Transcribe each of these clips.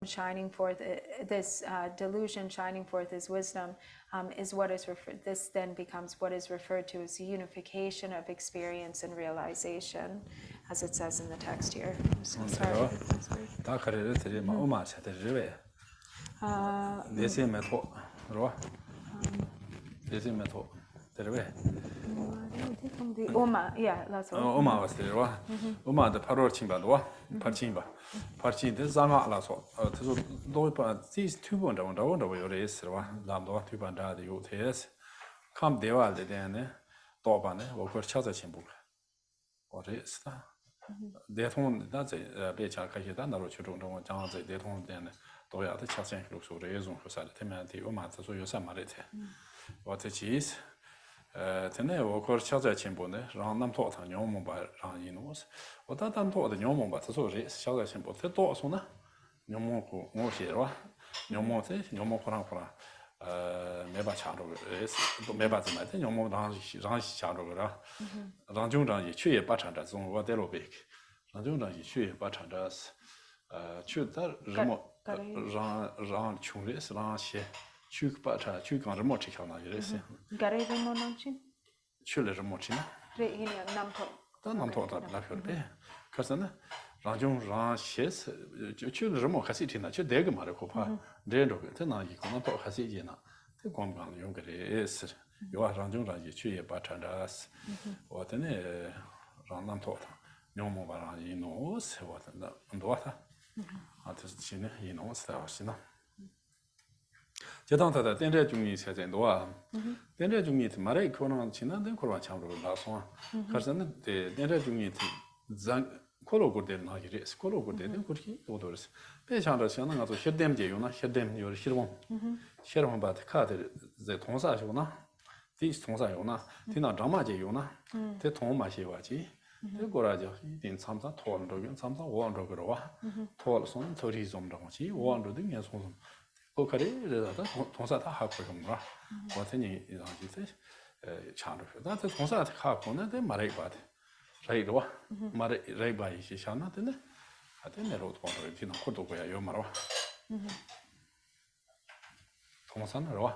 shining forth, this delusion shining forth as wisdom, is what is referred. This then becomes what is referred to as the unification of experience and realization, as it says in the text here. I'm so sorry. Oma, yeah, that's what. Oma was there. Oma the paror chimba, parchimba. Parchin, the Zanga Lasso. These two wonder where you race, Lando, two banda, the UTS. Come Deval the Dane, Dobane, or Chaza Chimbuk. What is that? They told that's a bitch, I can't you don't know what John they told then. Doya the Chasen looks over the reason for Saturday, Oma, so you summarize. What it is. Tene or Chaza Chimbone, random thought on your mobile ranos. What that I'm taught the Yomo, but so is Chaza Chimbo, the Dawsona, Yomo Moshira, Yomote, Yomo Korampora, Meba Chado is Meba the Matin, Yomo Ranch Chadora, Ranjundan, Chui Bachandas on what they big. Ranjundan, Chui Bachandas, Chuta, Ran Churis, Ranche. Chuk bata, chuk on remote chicana, you see. Gary Monochin? Chule remotina. Namto. Then I'm taught that like her be. Cousin, Rajun Ran Shes, Chule remote Hasitina, Chudegama, Copa, Dedo, Tena, you cannot talk Hasidina. The Gomban younger is, you are Ranjun Raji, Chui Batandas, what any random thought. No more he knows what and water. What is China, he knows that was enough. 제당타다 덴레 중이 세전도와 덴레 중이 말에 코로나 지난데 코로나 참으로 나서 가서는 덴레 중이 장 콜로고데 나기리 콜로고데 그렇게 도도르스 배상도 시는 가서 셔뎀제 요나 셔뎀 요 시르몬 시르몬 바트 카드 제 통사시구나 디스 통사요나 디나 드라마제 요나 대 통마시 와지 그거라죠 이딘 삼사 토원도긴 삼사 오원도 그러와 토얼손 저리 좀 정지 오원도 등에 손 Okay, Tonsa Hakumra, what any channel. That's a Tonsa Hakuna, the Maraibat. Raidoa, Maraiba Shishana, then I think I wrote one in Kotoya Yomaro. Tonsan Roa.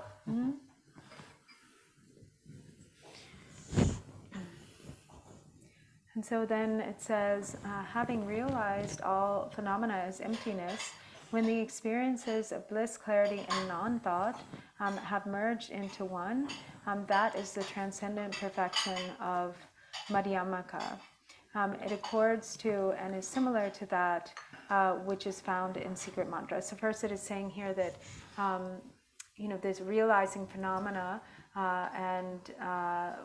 And so then it says, having realized all phenomena as emptiness, when the experiences of bliss, clarity, and non-thought have merged into one, that is the transcendent perfection of Madhyamaka. It accords to and is similar to that which is found in secret mantra. So first it is saying here that this realizing phenomena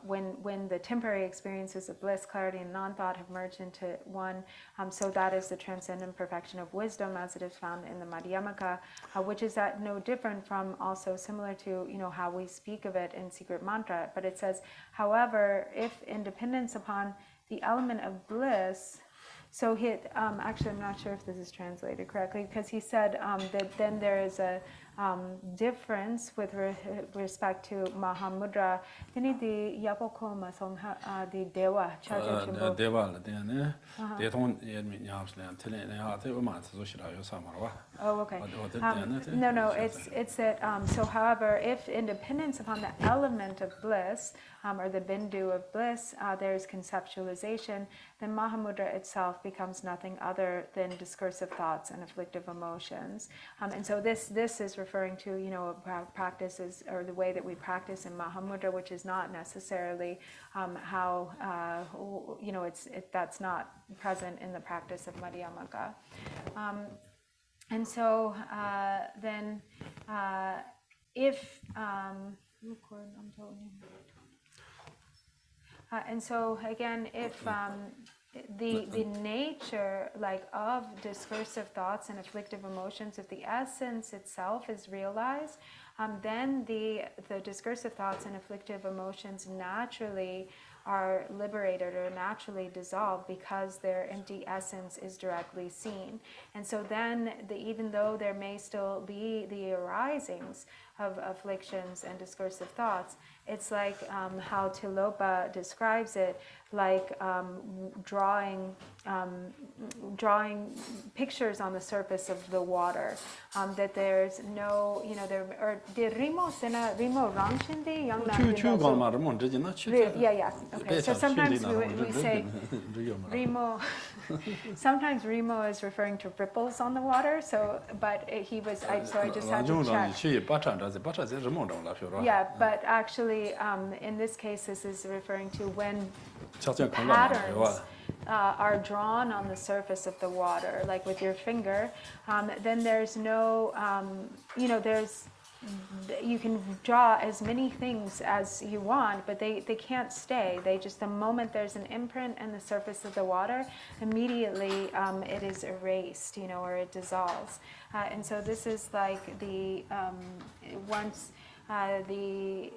when the temporary experiences of bliss, clarity, and non-thought have merged into one, so that is the transcendent perfection of wisdom as it is found in the Madhyamaka, which is no different from also similar to how we speak of it in secret mantra. But it says, however, if in dependence upon the element of bliss, so he actually I'm not sure if this is translated correctly, because he said that then there is a difference with respect to Mahamudra. Then the Yapokoma the Dewa Chaja Dewa, they don't Oh, okay. No, it's that. So, however, if in dependence upon the element of bliss or the bindu of bliss, there is conceptualization, then Mahamudra itself becomes nothing other than discursive thoughts and afflictive emotions. And so this is referring to practices or the way that we practice in Mahamudra, which is not necessarily how that's not present in the practice of Madhyamaka. And so then if and so again, if the nature of discursive thoughts and afflictive emotions, if the essence itself is realized, then the discursive thoughts and afflictive emotions naturally are liberated or naturally dissolved because their empty essence is directly seen. And so then, even though there may still be the arisings of afflictions and discursive thoughts, it's like how Tilopa describes it, like drawing pictures on the surface of the water. That there's no, there or the rimo sena rimo rangshindi young yeah. Okay, so sometimes we say rimo. Sometimes rimo is referring to ripples on the water. So, but he was. So I just had to check. Yeah, but actually, in this case, this is referring to when patterns are drawn on the surface of the water, like with your finger. Then there's no, you can draw as many things as you want, but they can't stay. They just, the moment there's an imprint on the surface of the water, immediately it is erased, or it dissolves. And so this is like the, once the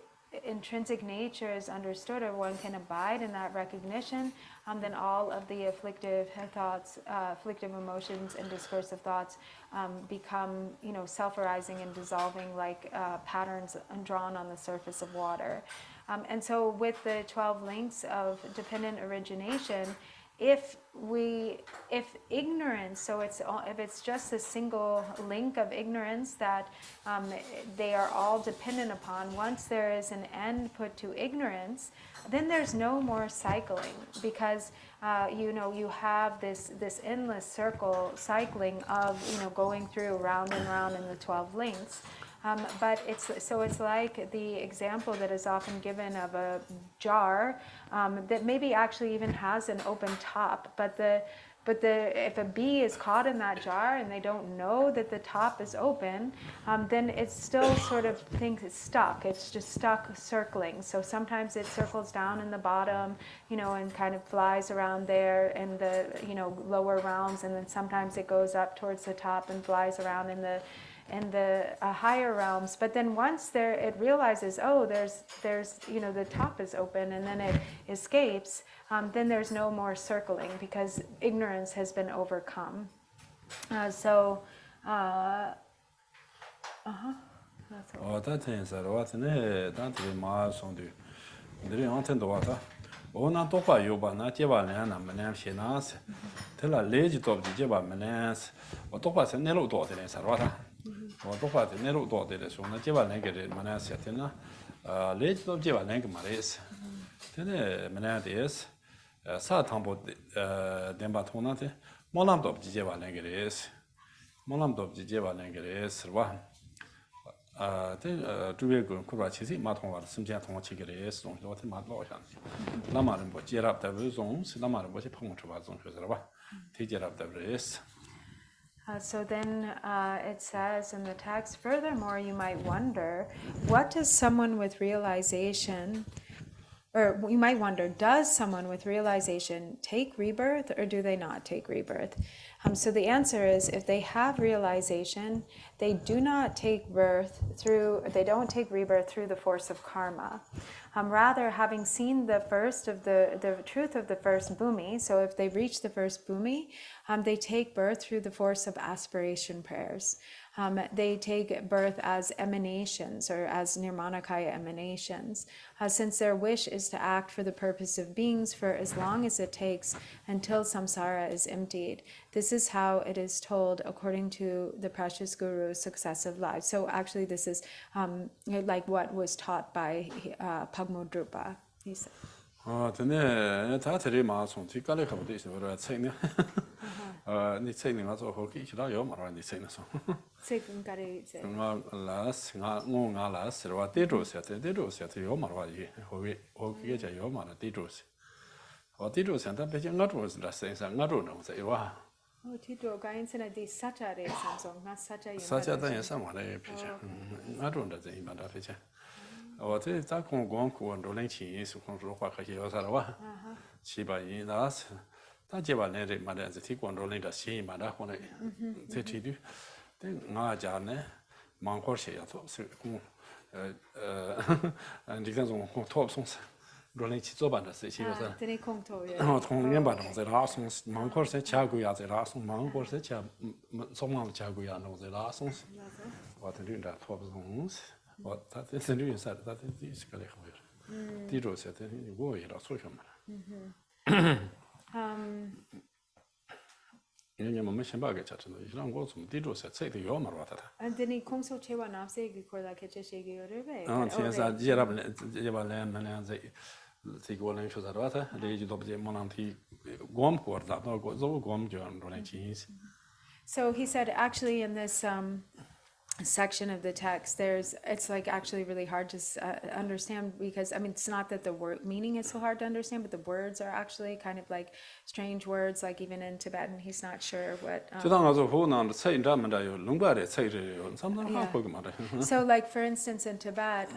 intrinsic nature is understood, or one can abide in that recognition, then all of the afflictive thoughts, afflictive emotions and discursive thoughts become, self-arising and dissolving like patterns drawn on the surface of water. And so with the 12 links of dependent origination, if ignorance, so if it's just a single link of ignorance that they are all dependent upon, once there is an end put to ignorance, then there's no more cycling, because you have this endless cycling of going through round and round in the 12 links. But it's like the example that is often given of a jar that maybe actually even has an open top, but if a bee is caught in that jar and they don't know that the top is open, then it's still sort of thinks it's stuck. It's just stuck circling. So sometimes it circles down in the bottom, and kind of flies around there in the lower realms, and then sometimes it goes up towards the top and flies around in the higher realms. But then once it realizes, oh, there's the top is open, and then it escapes, then there's no more circling, because ignorance has been overcome. That's all. So then it says in the text, furthermore, you might wonder, what does someone with realization, or you might wonder, does someone with realization take rebirth, or do they not take rebirth? So the answer is, if they have realization, they do not take rebirth through the force of karma. Rather, having seen the truth of the first bhumi, so if they reach the first bhumi, they take birth through the force of aspiration prayers. They take birth as emanations, or as nirmanakaya emanations, since their wish is to act for the purpose of beings for as long as it takes until samsara is emptied. This is how it is told according to the precious Guru's successive lives. So actually this is like what was taught by Drupchö, he said. What that is the news that is going to happen. Did you say that you go here or so? You mentioned baggage. You don't go to did you say the Yomar water? And then he comes to Chewa Nafse, Korla Ketchegi or Rebe. Oh, yes, I Jeraban and the golden shoes at water, the age of the Monanti Guam court that goes over Guam John Cheese. So he said, actually, in this section of the text, it's like actually really hard to understand because, I mean, it's not that the word meaning is so hard to understand, but the words are actually kind of like strange words, like even in Tibetan, he's not sure what. So like, for instance, in Tibet,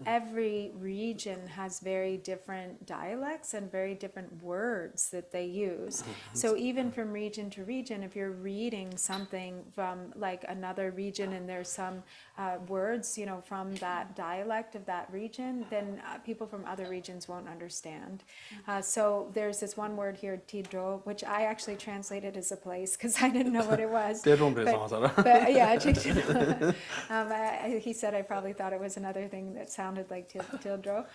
every region has very different dialects and very different words that they use. So even from region to region, if you're reading something from like another region and there's some words, you know, from that dialect of that region, then people from other regions won't understand. So there's this one word here, Tidro, which I actually translated as a place because I didn't know what it was. But yeah, he said I probably thought it was another thing that sounded like Tidro.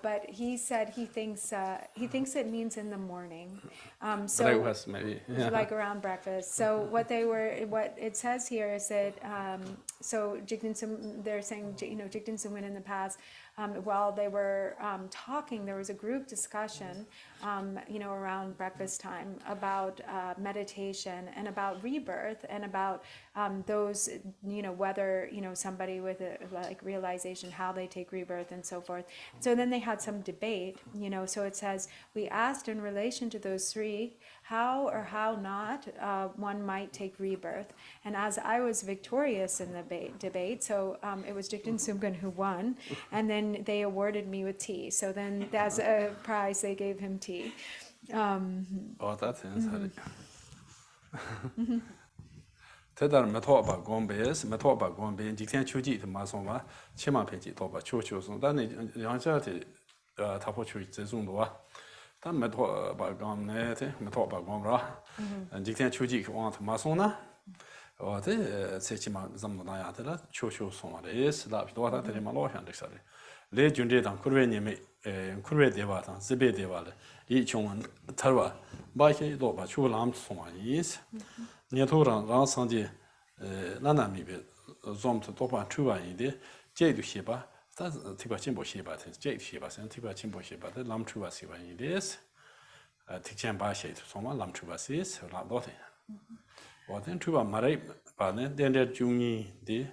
But he said he thinks it means in the morning. So breakfast maybe. Yeah. Like around breakfast. So what it says here is that so they're saying, you know, Jigten Sungwin in the past, while they were talking, there was a group discussion, you know, around breakfast time about meditation and about rebirth and about those, you know, whether, you know, somebody with a like realization, how they take rebirth and so forth. So then they had some debate, you know, so it says, we asked in relation to those three, how or how not one might take rebirth. And as I was victorious in the debate, so it was Jigten Sungwin who won, and then they awarded me with tea. So then as a prize, they gave him tea. Oh, that's inside. Tedar Metoba Gombe's, Metoba Gombe, Jikan Chuji, the Masoma, Chima Peti, Toba, Chuchus, then Yanjati Tapochu, Zumba, then Metoba Gomnete, Metoba Gomra, and Jikan Chuji want Masona, or the Sechima Zamunayatela, Chuchu Soma is, that daughter Telemalo and Dexari. Le Jundetan, Kureni, Kure Devatan, Zibe Deval, each one Tarwa, Baki, Doba, Chulam Soma is. Nietoran Ransandi Nanami Zom to Topa Chua in the Jade Shiba, that's Tiba Chimbo Shiba, Jade Shiba, and Tiba Chimbo Shiba, the Lam Chuba Siba in this, Ticham Bashi to Soma, Lam Chuba sees, or not Dotti. Or then Chuba Mare, then there Juni de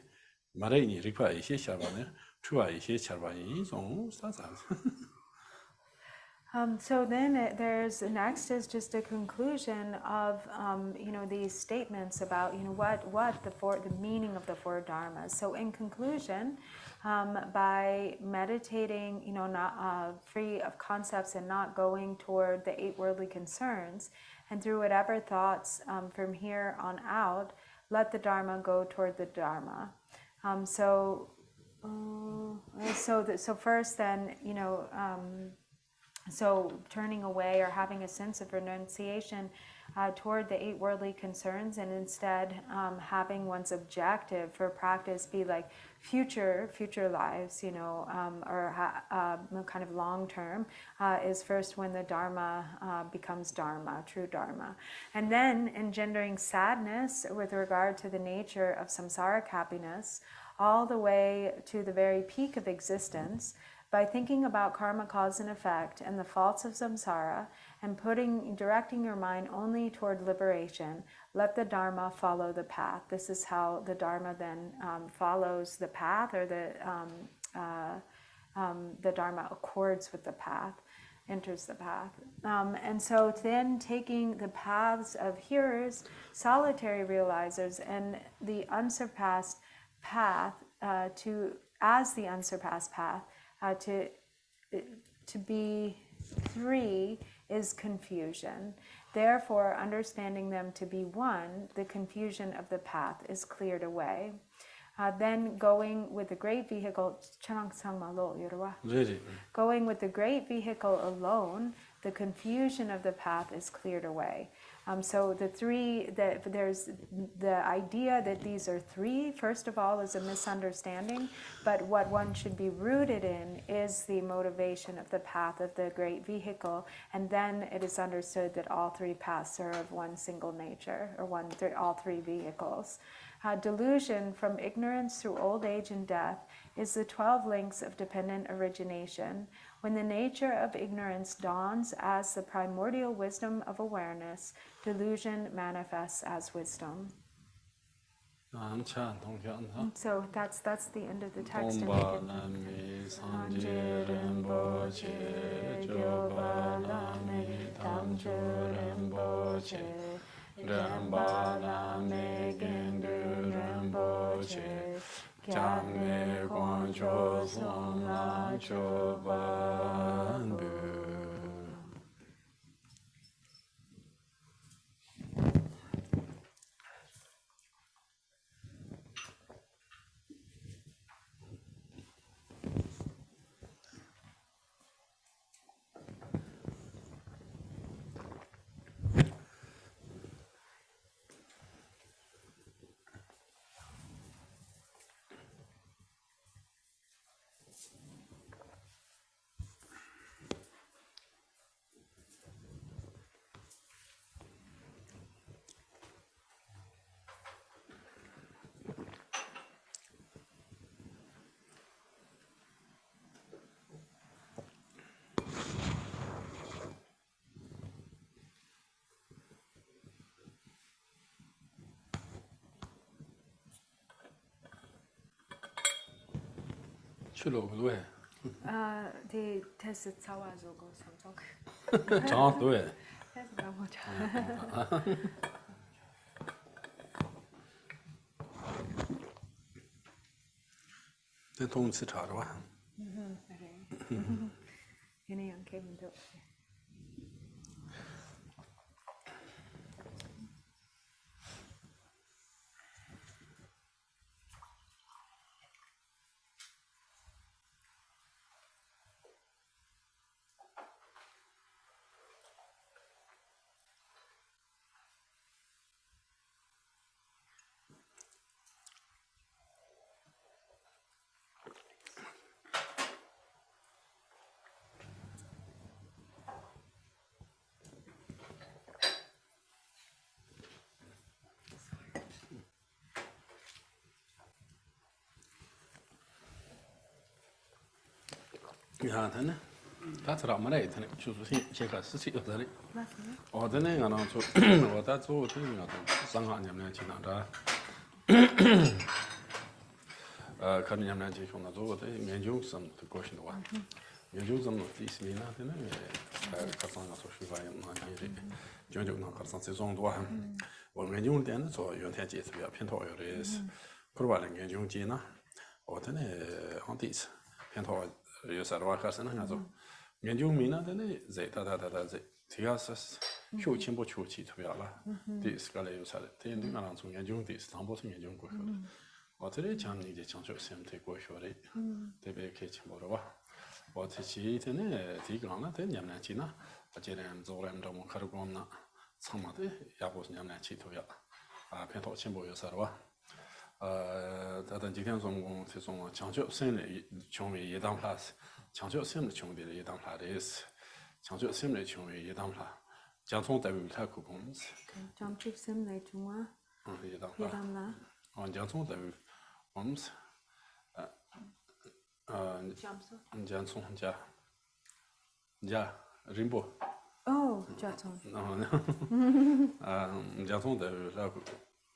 Mareni require Shabane, Chua Shabani, so that's So then there's next is just a conclusion of you know, these statements about, you know, what the meaning of the four dharmas. So in conclusion, by meditating, you know, not free of concepts and not going toward the 8 worldly concerns, and through whatever thoughts from here on out, let the dharma go toward the dharma. So first, then, you know. So turning away or having a sense of renunciation toward the 8 worldly concerns, and instead having one's objective for practice be like future lives, you know, or kind of long term, is first when the Dharma becomes Dharma, true Dharma. And then engendering sadness with regard to the nature of samsaric happiness, all the way to the very peak of existence, by thinking about karma, cause and effect, and the faults of samsara, and directing your mind only toward liberation, let the Dharma follow the path. This is how the Dharma then follows the path, or the Dharma accords with the path, enters the path. And so then taking the paths of hearers, solitary realizers, and the unsurpassed path as the unsurpassed path, to be 3 is confusion. Therefore, understanding them to be 1, the confusion of the path is cleared away. Then going with the great vehicle, going with the great vehicle alone, the confusion of the path is cleared away. So there's the idea that these are three, first of all, is a misunderstanding, but what one should be rooted in is the motivation of the path of the great vehicle, and then it is understood that all three paths are of one single nature, or all three vehicles. Delusion from ignorance through old age and death is the 12 links of dependent origination. When the nature of ignorance dawns as the primordial wisdom of awareness, delusion manifests as wisdom. So that's the end of the text. The test is how I go something. Chance do it. That's about what. Den tog sig tar va. Any young came into it. Ja, den. That's right, man. Den choose check us see that it. Och den är någon så och det så det är något Shanghai nämligen Kina där. Kan ni nämligen ju från då det är ju som det går sin då. Jag som det är mina den är kassan så skulle vara man är ju någon kassan säsong då. Och men ju den så ju inte det vi har pintat ju det provalen ju Kina. Och den är antis pintat ju så där kassan alltså. Men ju mina den är det Tiasas 효친 뭐 좋지 도야라 디스칼레 요사레 텐디만 좀 연중 디스 담보스 연중 거 어떻게 장니 이제 정적 셈테 고쇼리 대베 케치 뭐라고 어떻게 되네 디가나 되냐면 지나 어제는 조람 좀 가르고나 참마데 야보스 냐면 치토야 아 편도 친구 요사로 다른 지금 성공 세송 정적 셈의 총의 예당 플러스 정적 셈의 총의 예당 플러스 장주 심리 중에 예당라 장통 대비 탈고 보면서 장주 심리 중에 예당라 장통 대비 보면서 장통 자 림보 장통 장통 대비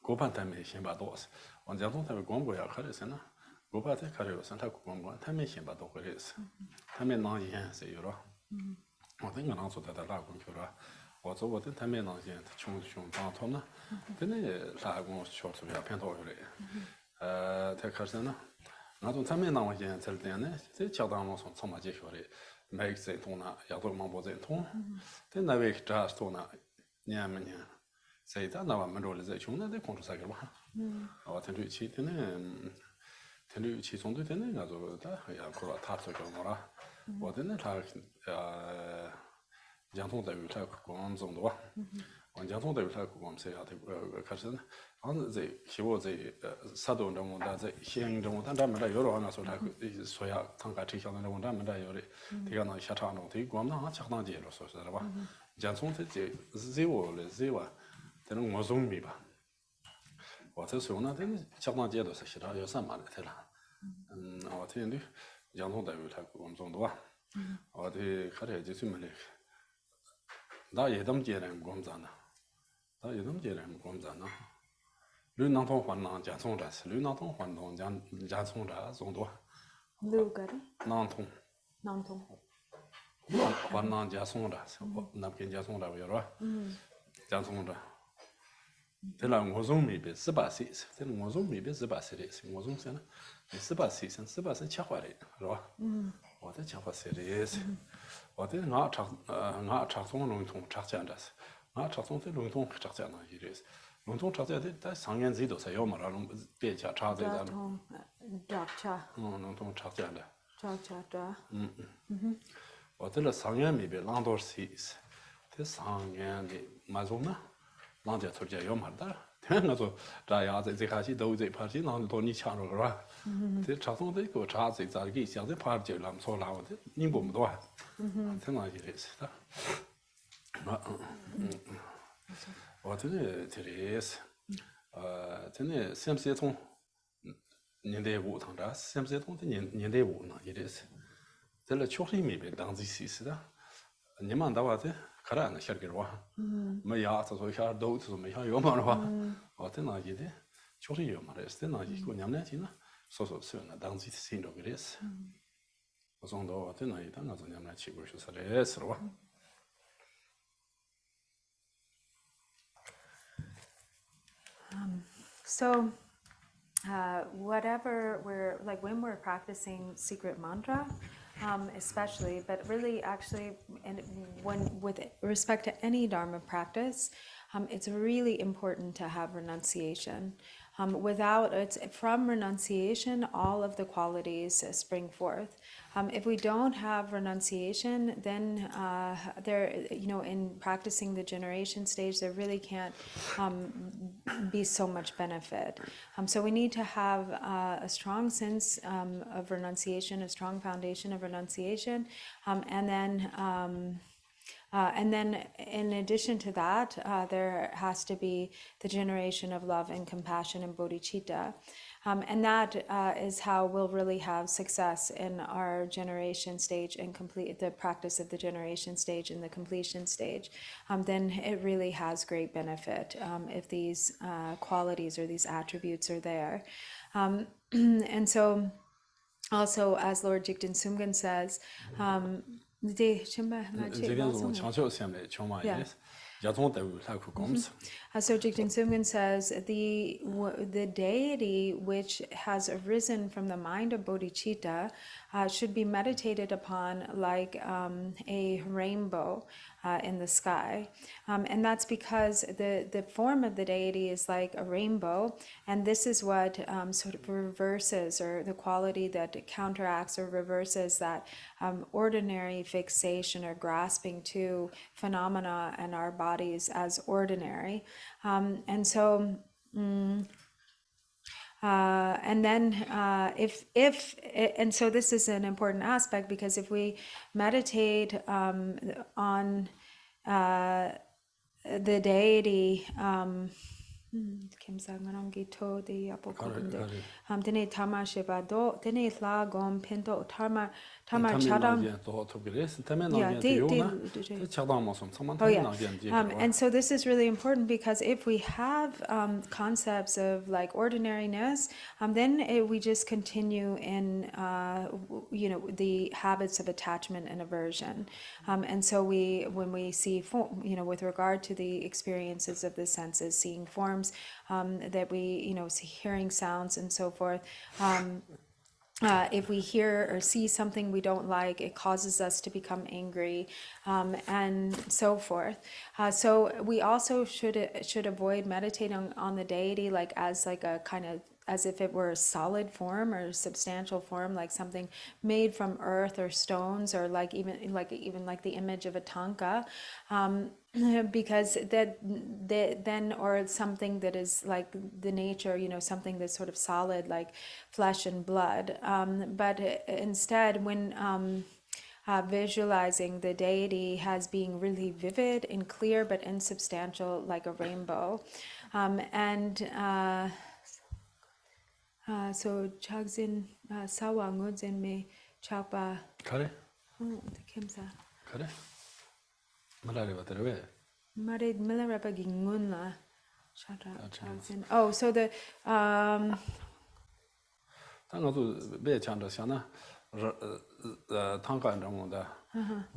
고판 때문에 신바도스 장통 때문에 공부야 가르세나 고파테 가르요선 탈고 공부 때문에 신바도 그래서 때문에 나이에 세요로我等个当初在拉工去了，我做我等他们那些穷帮他呢，等那拉工小时要偏多出来，他开始呢，那种他们那些在那呢，在教堂上从嘛接学的，每个在通呢，要做忙不在通，等那位这做呢，年么年，在他那我们这里在穷那在工作啥个吧，我听对起，等对起从对等那个他要过了他做个么了。我的那他江通在于他广州的哇， 원장통 대비 살고 검색해야 되고 가서 이제 기본 이제 사도 정도다 이제 시행 정도 단단하다 여러 하나 소라 소야 상가 지형의 원단마다 여러 대가나 샤타노 되고 검나 작당지로 소서라 봐. 장통세 이제 제와 되는 모종미 봐. 我这时候呢，这相当阶段是写到要3万的了，我这呢，洋葱单位他工作多，我这开始就是么嘞，那也当接人工作呢，那也当接人工作呢，绿囊通换囊加葱的，绿囊通换囊加葱的种多，囊通，换囊加葱的，那边加葱的有了，加葱的。 thế là ngô dung mi bị sắp xí, thế là ngô dung mi bị sắp xí đấy, ngô dung xem nó sắp xí chắc quá đấy, rồi, ở đây chắc quá xí đấy, ở đây ngã chắc thông lung thông chắc chắn đấy, ngã chắc thông thì lung thông chắc chắn là gì đấy, lung thông chắc chắn thì tại sang nhân gì đó sẽ có mà là lung bị chắc chắc đấy là, lung thông chắc chắn đấy, ở đây là sang nhân mi bị lang đor xí, thế sang nhân thì mà dùng na. 人家出去要买的，天我说这样子这开始都在拍戏，那多你抢着是吧？这查从这个查这咋个现在拍就那么说那我这你不么多，挺难的是的。我真的这里是，真的三十通年代五趟的，三十通的年代五呢，也得是，这了确实没被当自己是的，你们到话这。 카라나 샤르게로와 뭐야 저서 샤 도우스 뭐야 요마로와 어때나 이제 초리 요마레스 때나 이거 냠내지나 소소 쓰나 당지 신도 그랬어 어정도 어때나 이다 나서 냠내 치고 싶어서레스로와 So whatever we're like when we're practicing secret mantra, especially, but really actually, and when with respect to any Dharma practice, it's really important to have renunciation. Without it, from renunciation, all of the qualities spring forth. If we don't have renunciation, then in practicing the generation stage, there really can't be so much benefit. So we need to have a strong sense of renunciation, a strong foundation of renunciation, and then in addition to that, there has to be the generation of love and compassion and bodhicitta. And that is how we'll really have success in our generation stage and complete the practice of the generation stage and the completion stage. Then it really has great benefit if these qualities or these attributes are there. And so also, as Lord Jigten Sumgön says, So Jigten Sumgön says the deity which has arisen from the mind of bodhicitta should be meditated upon like a rainbow in the sky, and that's because the form of the deity is like a rainbow, and this is what sort of reverses, or the quality that counteracts or reverses that ordinary fixation or grasping to phenomena and our bodies as ordinary, and so. And then and so this is an important aspect, because if we meditate on the deity, Kim Sanganam Gito the Apokokunde, Dene Tama Shiva Do, Dene La Gom Pinto Tama Chadam. And so this is really important, because if we have concepts of like ordinariness, then we just continue in the habits of attachment and aversion. And so when we see with regard to the experiences of the senses, seeing forms, that we see, hearing sounds and so forth, if we hear or see something we don't like, it causes us to become angry, and so forth. So we also should avoid meditating on the deity as a kind of, as if it were a solid form or a substantial form, like something made from earth or stones, or even like the image of a tanka. because then or something that is like the nature, something that's sort of solid like flesh and blood, but instead when visualizing the deity as being really vivid and clear but insubstantial like a rainbow, and so chagzin sawa ngudzen me chapa Kare? the kimsa Kare? Malari Vatarave. Marid Milarapa Gingunla. Oh, so the Tangazu Be Chanda Shana Tanka and Ramunda,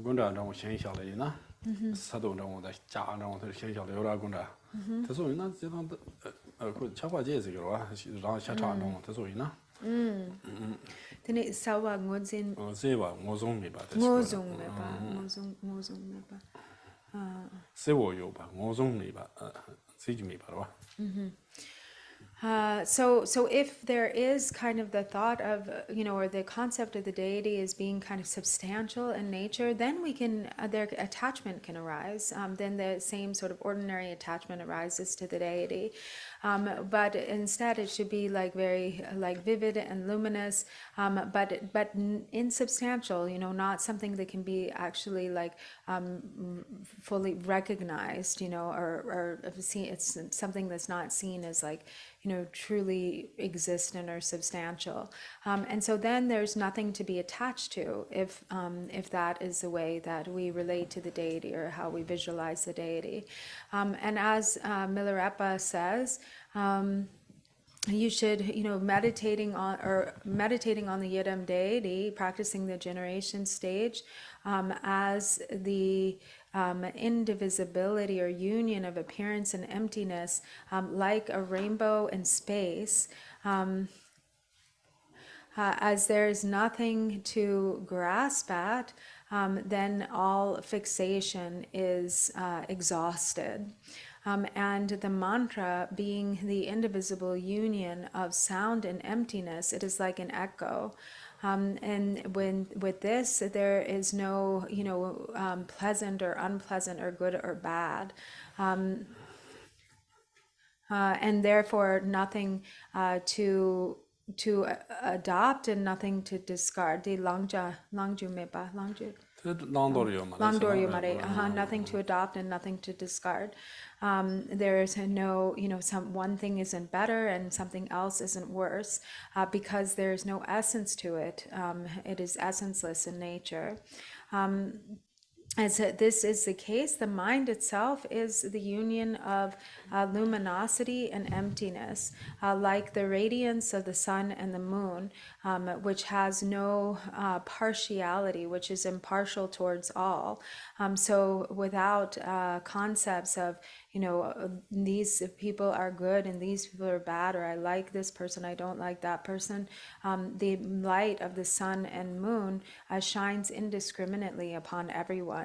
Gunda and Ramu Shen Shalina, Sado Ramunda, Cha and Ramu Shen Shalura Gunda. Tesoina, Chapa Jez, Shata and Tesoina. then it's Sawa Nguzin Seva, Mozong me, but Mozung Meba. Sewo Yoba, Mozong me, but Sijmi Parwa. So if there is kind of the thought of, or the concept of the deity as being kind of substantial in nature, then we can, their attachment can arise. Then the same sort of ordinary attachment arises to the deity. But instead it should be like very like vivid and luminous, but insubstantial, not something that can be actually like fully recognized, or seen. It's something that's not seen as like, truly existent or substantial. And so then there's nothing to be attached to if that is the way that we relate to the deity or how we visualize the deity. And as Milarepa says, you should, meditating on the Yidam deity, practicing the generation stage as the indivisibility or union of appearance and emptiness, like a rainbow in space, as there is nothing to grasp at, then all fixation is exhausted. And the mantra being the indivisible union of sound and emptiness, it is like an echo. And with this, there is no, pleasant or unpleasant or good or bad. And therefore nothing to adopt and nothing to discard. The langju mepa, langju. Langdoryo mare, nothing to adopt and nothing to discard. There is no, one thing isn't better and something else isn't worse, because there is no essence to it. It is essenceless in nature. As this is the case, the mind itself is the union of luminosity and emptiness, like the radiance of the sun and the moon, which has no partiality, which is impartial towards all. So without concepts of, these people are good and these people are bad, or I like this person, I don't like that person, the light of the sun and moon shines indiscriminately upon everyone,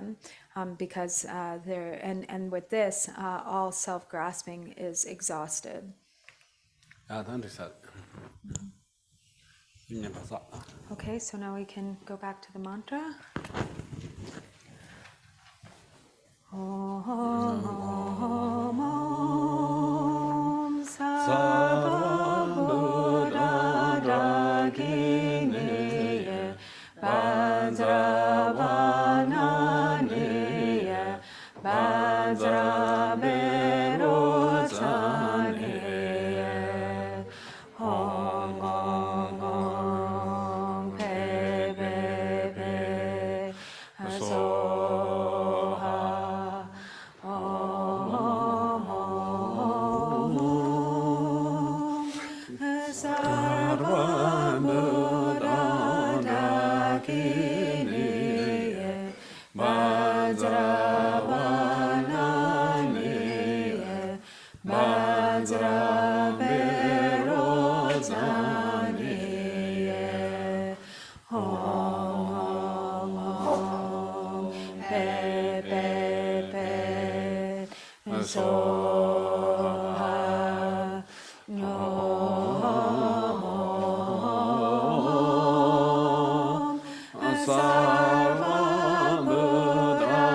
because and with this, all self-grasping is exhausted. Okay, so now we can go back to the mantra. Om Vajrayogini Vajravanani Vajraberozani Om Pe Soha Sarva Buddha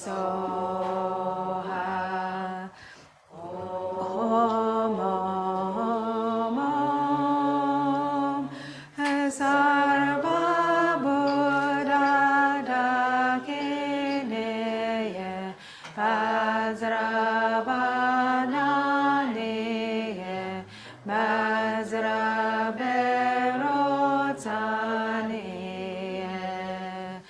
Soha. Om Om Om. Sarva Buddha Dakineya Vajrayogini Vajraberotaniya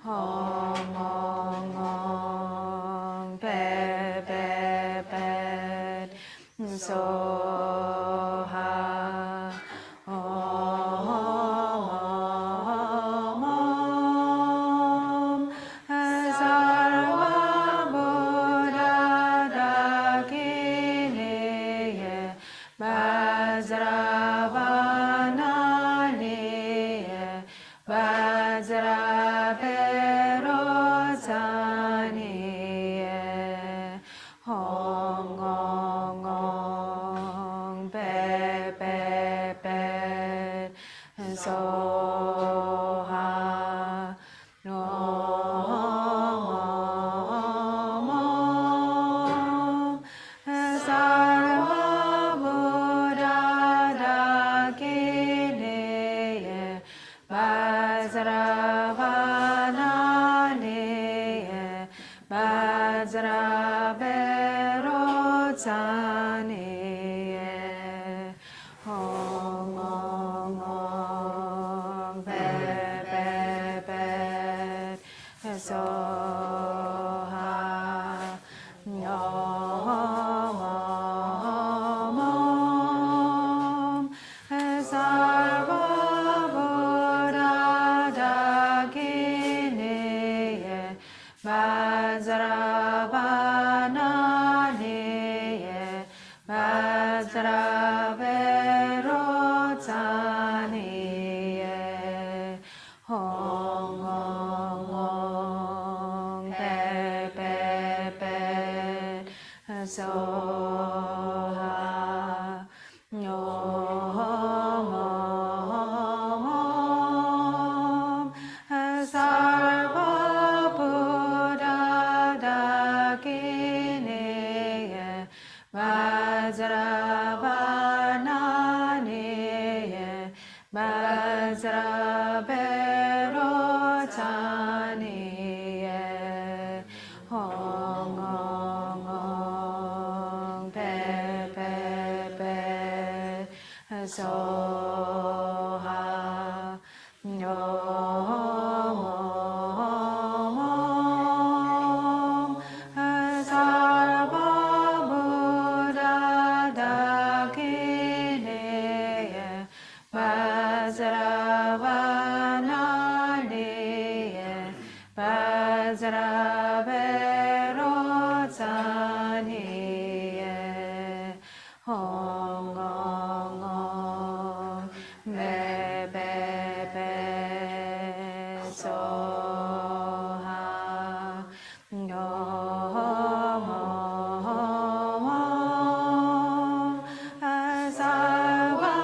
Om Om Om Pe Pe Pe Soha Om Om Om Sarva Buddha Dakineya Vajravananiya Vajraberotaniya Om Om Om Pe Pe Pe Soha Om Om Om Sarva Buddha Dakineya Vajravananiya Vajraberotaniya Om Om Om Pe Pe Pe Soha Om Om Om Sarva Buddha Dakineya Vajravananiya Vajraberotaniya Om Om Om Pe Pe Pe Soha Om Om Om Sarva Buddha Dakineya Vajravananiya Vajraberotaniya Om Om Om Pe Pe Pe Soha Om Om Om Sarva Buddha Dakineya Vajravananiya Vajraberotaniya Om Om Om Pe Pe Pe Soha Om Om Om Sarva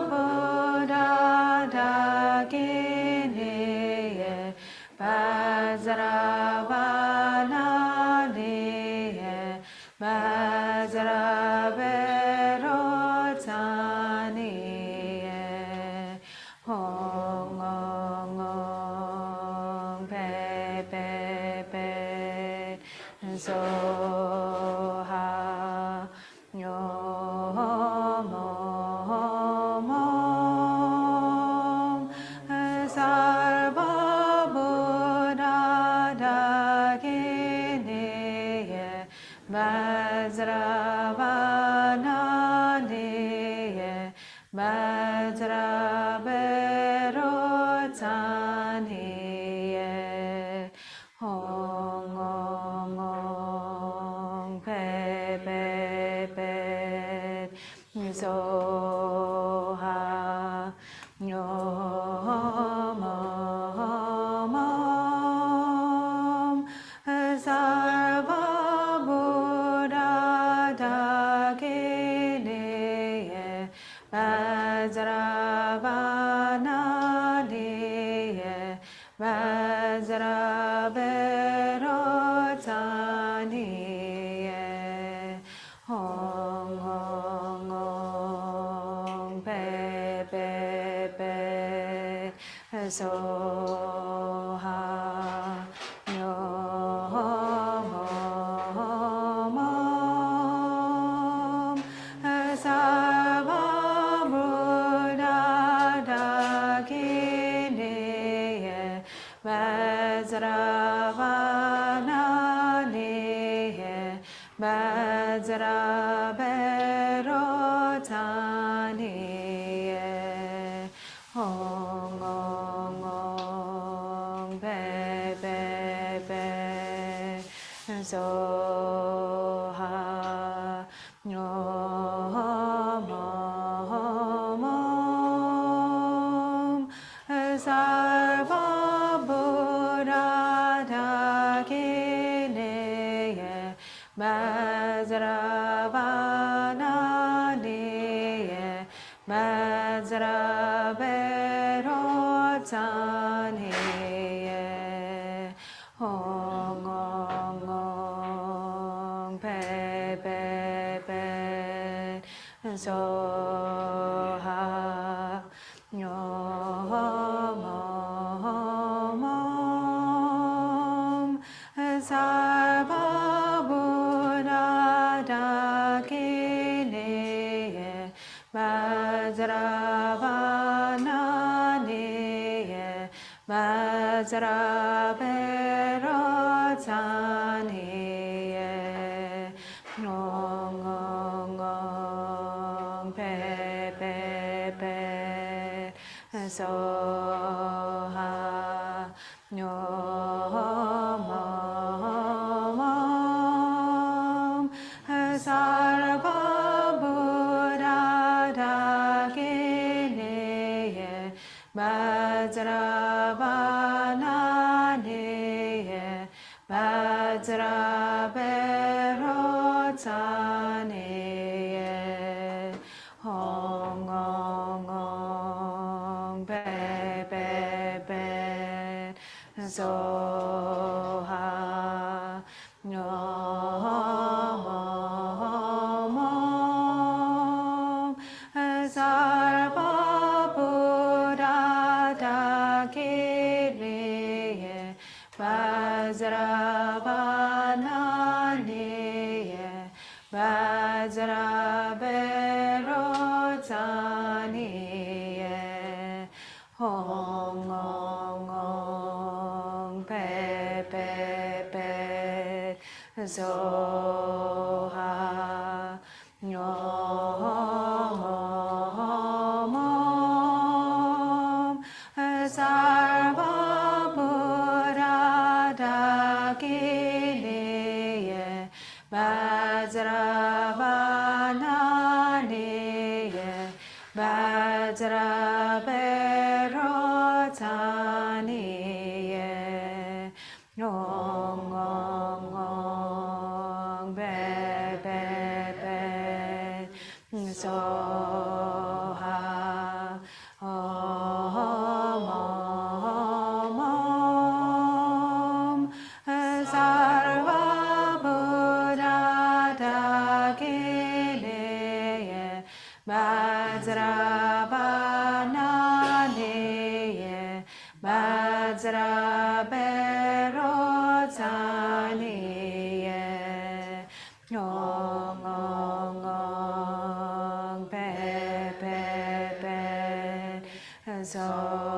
Buddha Dakineya Vajravananiya Vajraberotaniya Om Om Om Pe Pe Pe Soha Om Om Om Sarva Buddha Dakineya Vajravananiya Vajraberotaniya Om Om Om Pe Pe Pe Soha Om Om Om Sarva Buddha Dakineya Vajravananiya Soha Nyomom Sarva Buddha Dakine Vajrayogini Vajrayogini Ong ong ong be be be Soha Nyomom Sarva Buddha Dakine Vajrayogini Vajrayogini Ong ong ong pe pe pe Soha Nyomom Sarva Buddha Dakine Vajrayogini Vajrayogini Ong ong ong pe pe pe Soha Nyomom Sarva Buddha Dakine Vajrayogini Vajrayogini Ong ong ong pe pe pe Soha Nyomom Sarva Buddha Dakine Vajrayogini Vajrayogini Ong ong ong pe pe pe Soha Nyomom Sarva Buddha Dakine Vajrayogini Vajrayogini Ong ong ong be be be Soha Om Sarva Buddha Dakine Vajrayogini Vajrayogini Ong ong ong pe pe pe Soha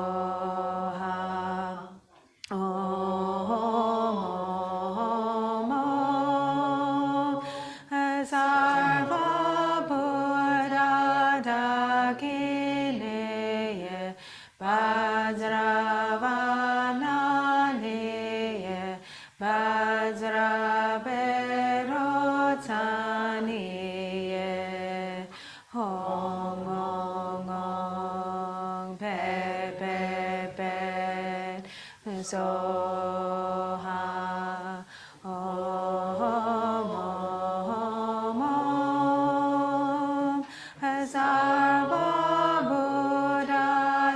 Om Sarva Buddha Dakine Vajrayogini Vajrayogini Ong ong ong pe pe pe Soha Om Sarva Buddha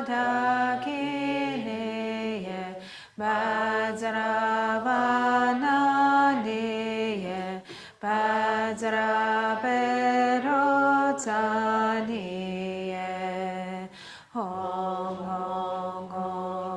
Dakine Vajrayogini Vajrayogini Ong ong ong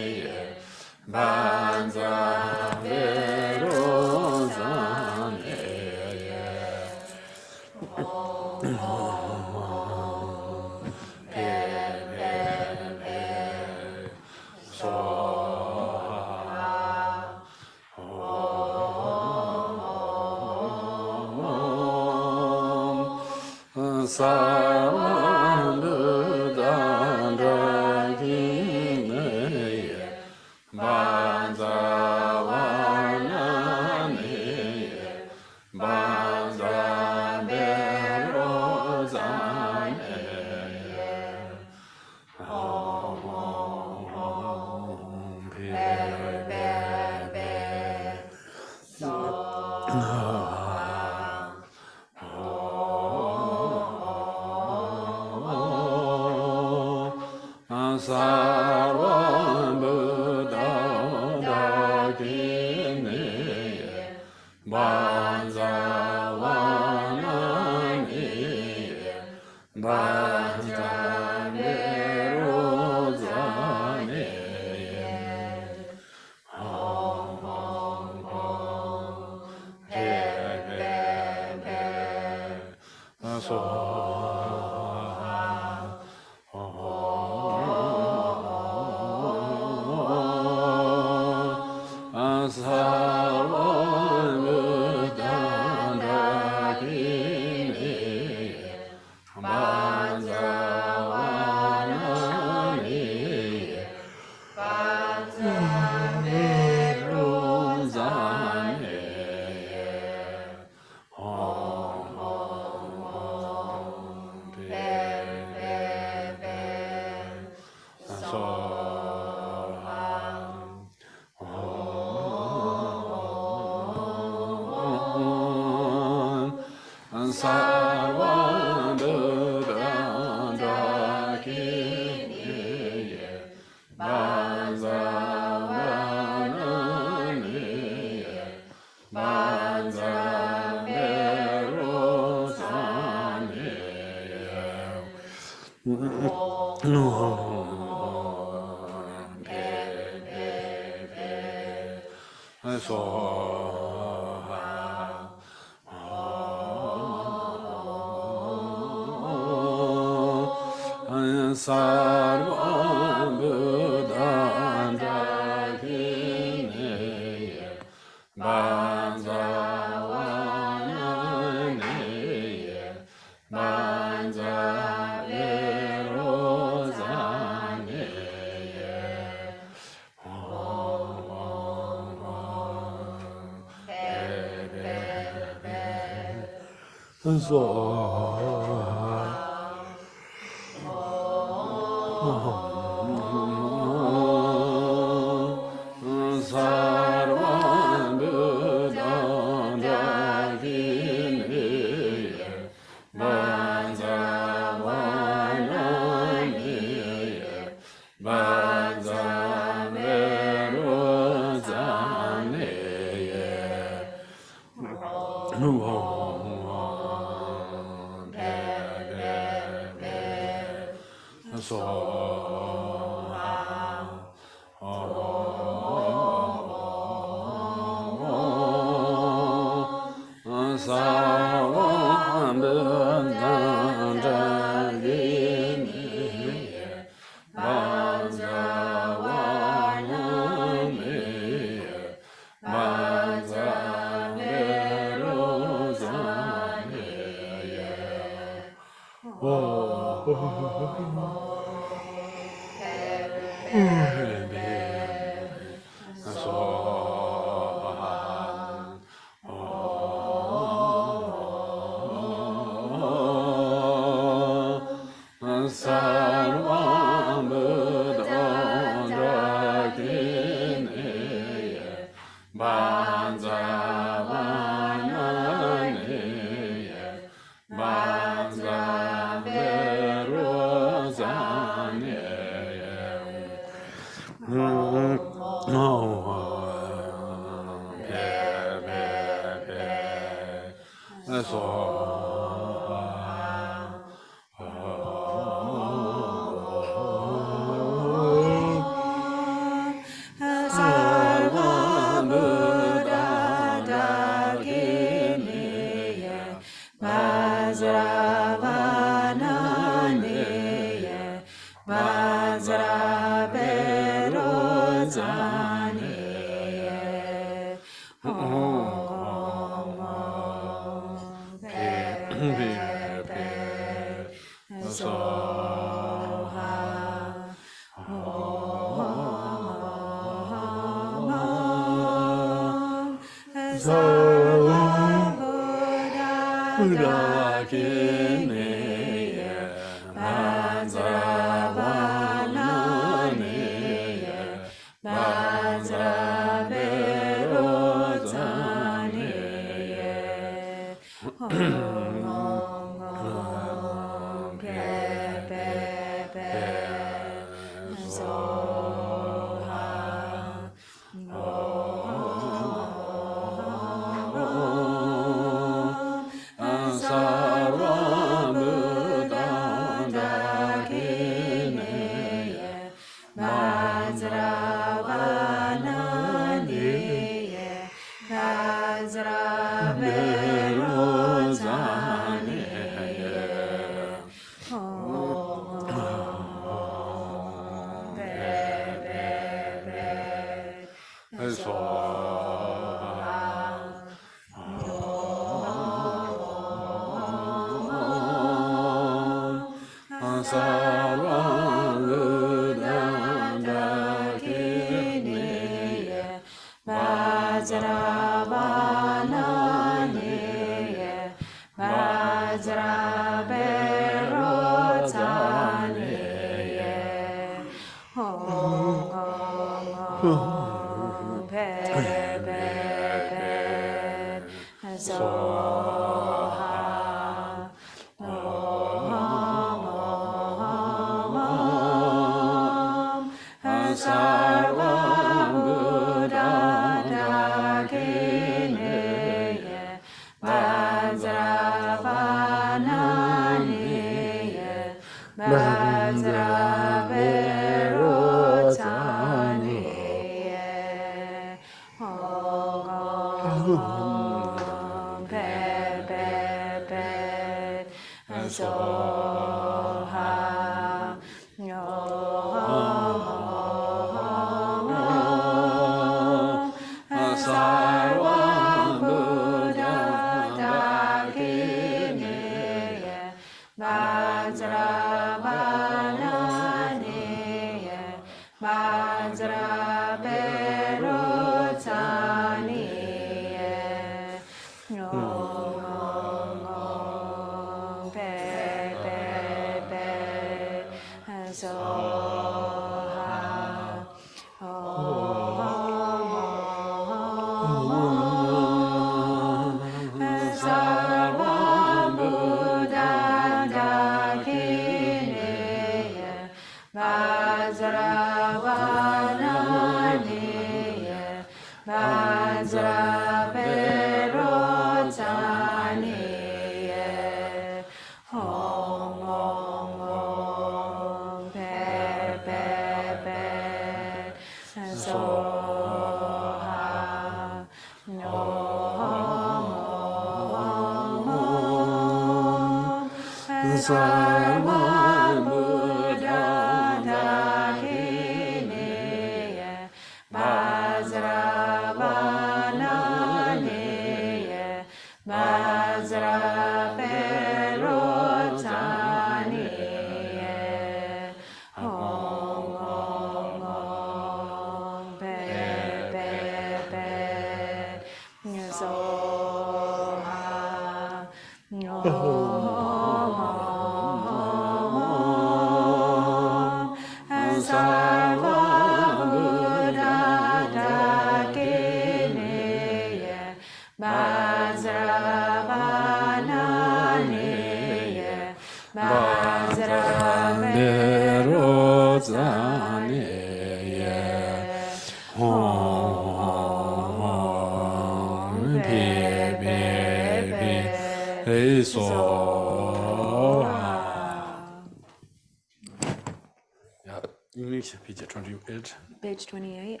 English, page 28. Page 28.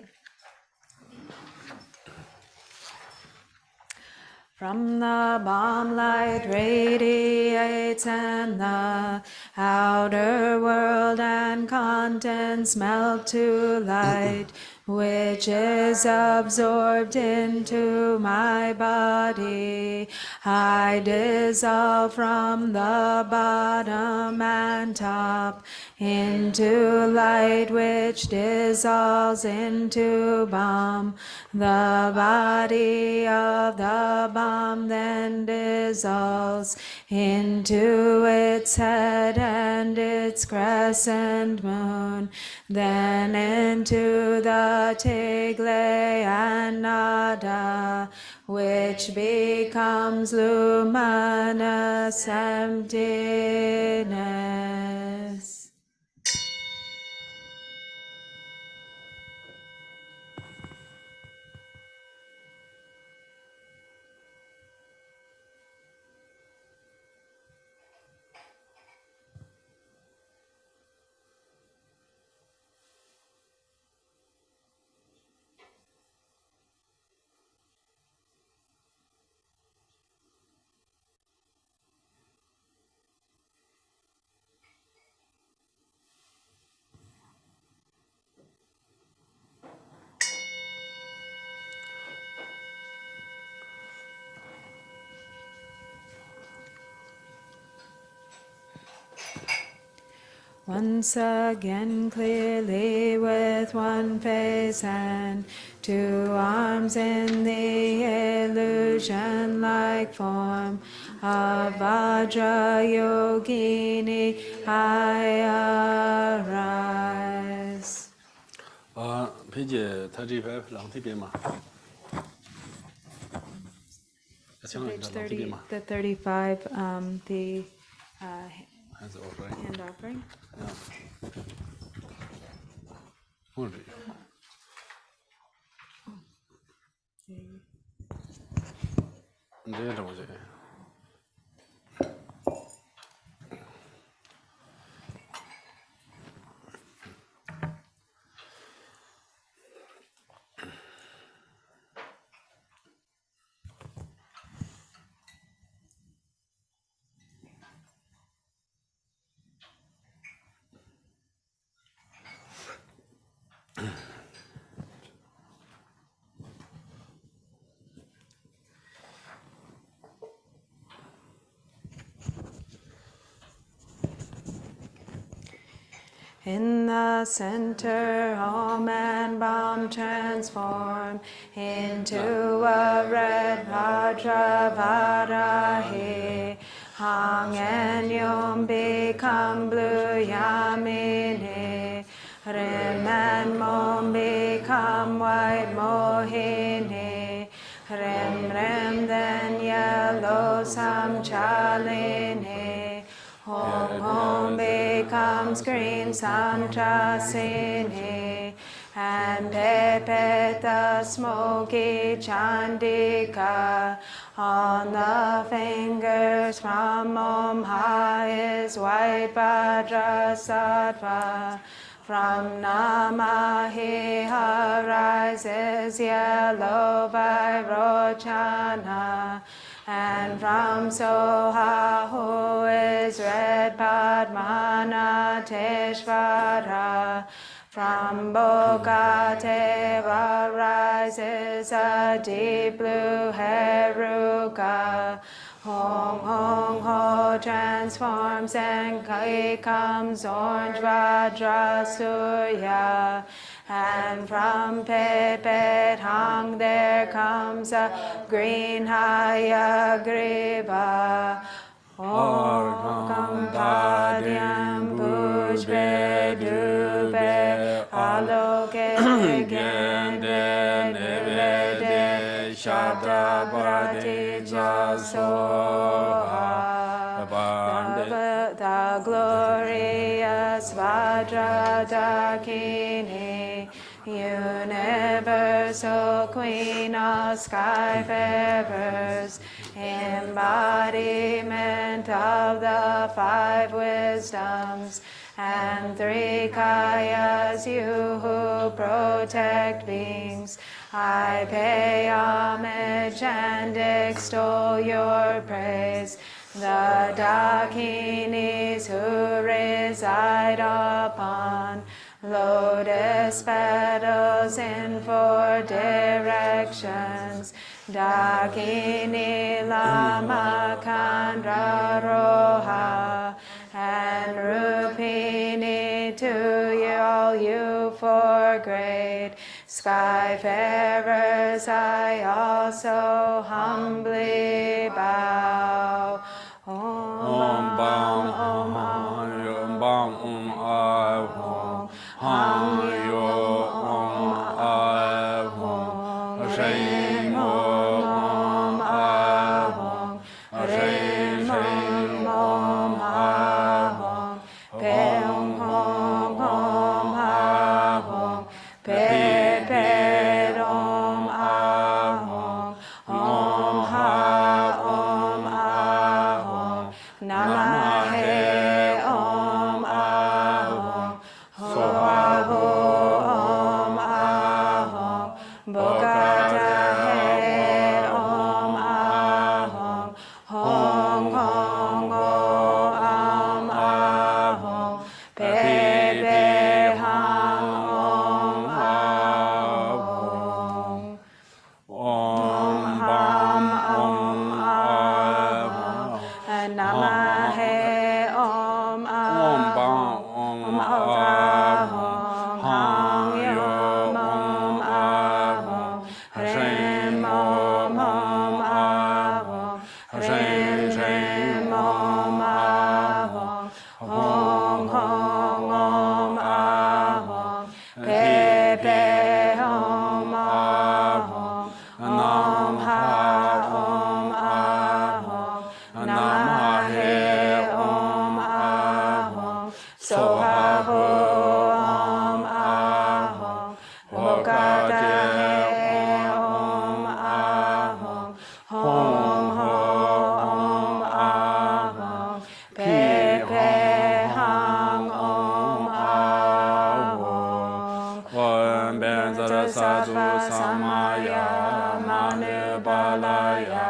From the bomb light radiates and the outer world and contents melt to light. which is absorbed into my body. I dissolve from the bottom and top into light, which dissolves into Brahm. The body of the Brahm then dissolves into its head and its crescent moon, then into the Tigle and Nada, which becomes luminous emptiness. Once again clearly with one face and 2 arms in the illusion-like form of Vajrayogini, I arise. Page 35 lang tipi ma. Page 30, the 35, the Hands offering. hand offering. Yeah. What is it? In the center, Om and Brahm transform into a red Vajravarahi. Hang and Yom become blue Yamini. Rim and Mom become white Mohini. Rim then yellow Samchalini. Hom becomes green Samtrasini, and Pepet the smoky Chandika. On the fingers from Om high is white Vajrasattva. From Namahi rises yellow Vairochana. And from Soha, who is red Padmanateshvara, from Bokateva rises a deep blue Heruka. Hong Hong Ho transforms and becomes orange Vajrasuya. And from Pepet Hang there comes a green Hayagriva. Orgam Padyam Bhujbe Dube Aloke Gende Nivede Shabda Bhati Jasoha. The glorious Vajradakini, universal queen of skyfarers, embodiment of the 5 wisdoms and 3 kayas, you who protect beings, I pay homage and extol your praise. The Dakinis who reside upon lotus petals in 4 directions, Dakini Lama Kandra Roha, and Rupini to you, all you 4 great skyfarers, I also humbly bow. Om Bam, Om Bam, Om Ai, Hang Yo, Om Ai, Shem Om Ai, Shem Om Ai, Peong Om Ai, Pe Om Ai, Om Ha Om Ai, Namahe Om Ahong, Sohaho Om Ahong, Bogatahe Om Ahong, Hong Hong Om Ahong, Pepe Hang Om Ahong, Om Ham Om Ahong, Namahe Om Ahong, Om Ahong, Hang Yom Om Ahong, Shem Om Ahong, Shem Om Ahong, Hong Hong Om Ahong, Pepe Om Ahong, Om Ha Om Ahong, Namahe Om Ahong, Sohaho Om Ahong, Bogatahe Om Ahong, Hong Ho Om Ahong, Pepe Hang Om Ahong. Om Ben Sarasadu Samaya Manu Balaya,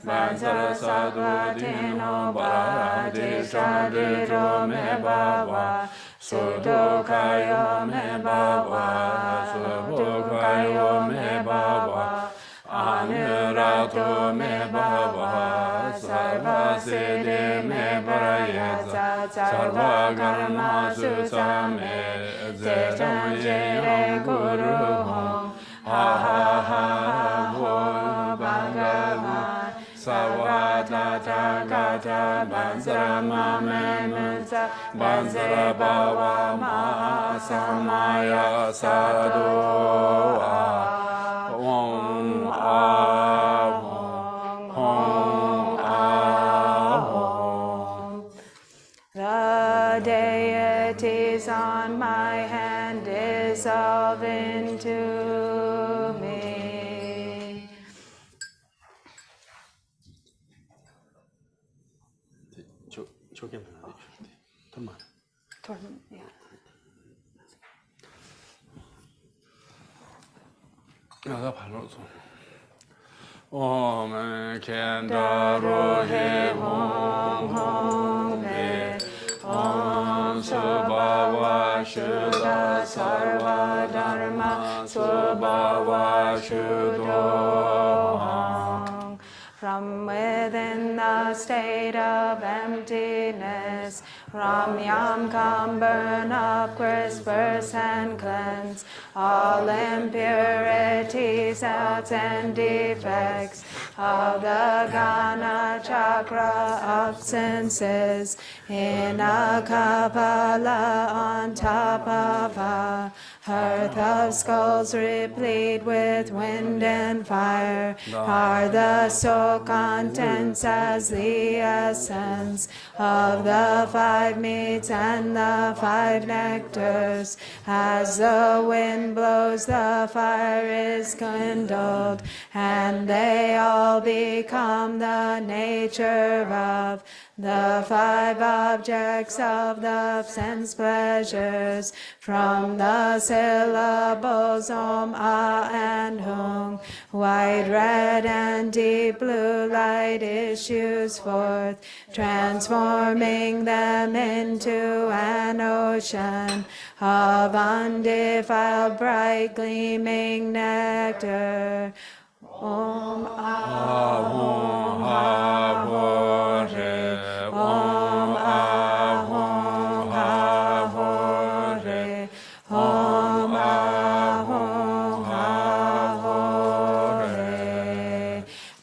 Ben Sarasadu Dino Bara Dishadiro Me Baba, Sudokayo Me Baba, Sudokayo Me Baba, Anurato Me Baba, Sarva Siddhi Me Parayasa, Sarva Karma Susame, Zetam Jere Guru Hom, Ha Ha Ha Ho Bhagavan, Savata Gata Bansara Mame Munsa, Bansara Bhava Ma Samaya Sadhu Om Ahong, Om Ahong. The deities on my hand dissolve into me. Yeah. Om Kenda Rohe Hong Hong Pe, Om Subhava Shuddha Sarva Dharma Subhava Shuddho. From within the state of emptiness, Ramyam come burn up, disperse and cleanse all impurities, outs and defects of the Gana Chakra of senses in a Kapala on top of a hearth of skulls replete with wind and fire are the soul contents as the essence of the 5 meats and the 5 nectars. As the wind blows, the fire is kindled, and they all become the nature of the five objects of the sense pleasures, from the syllables Om, Ah, and Hung. White, red, and deep blue light issues forth, transforming them into an ocean of undefiled, bright, gleaming nectar. Om Ahum Ha-ho-re, Om Ahum Ha-ho-re, Om Ahum Ha-ho-re.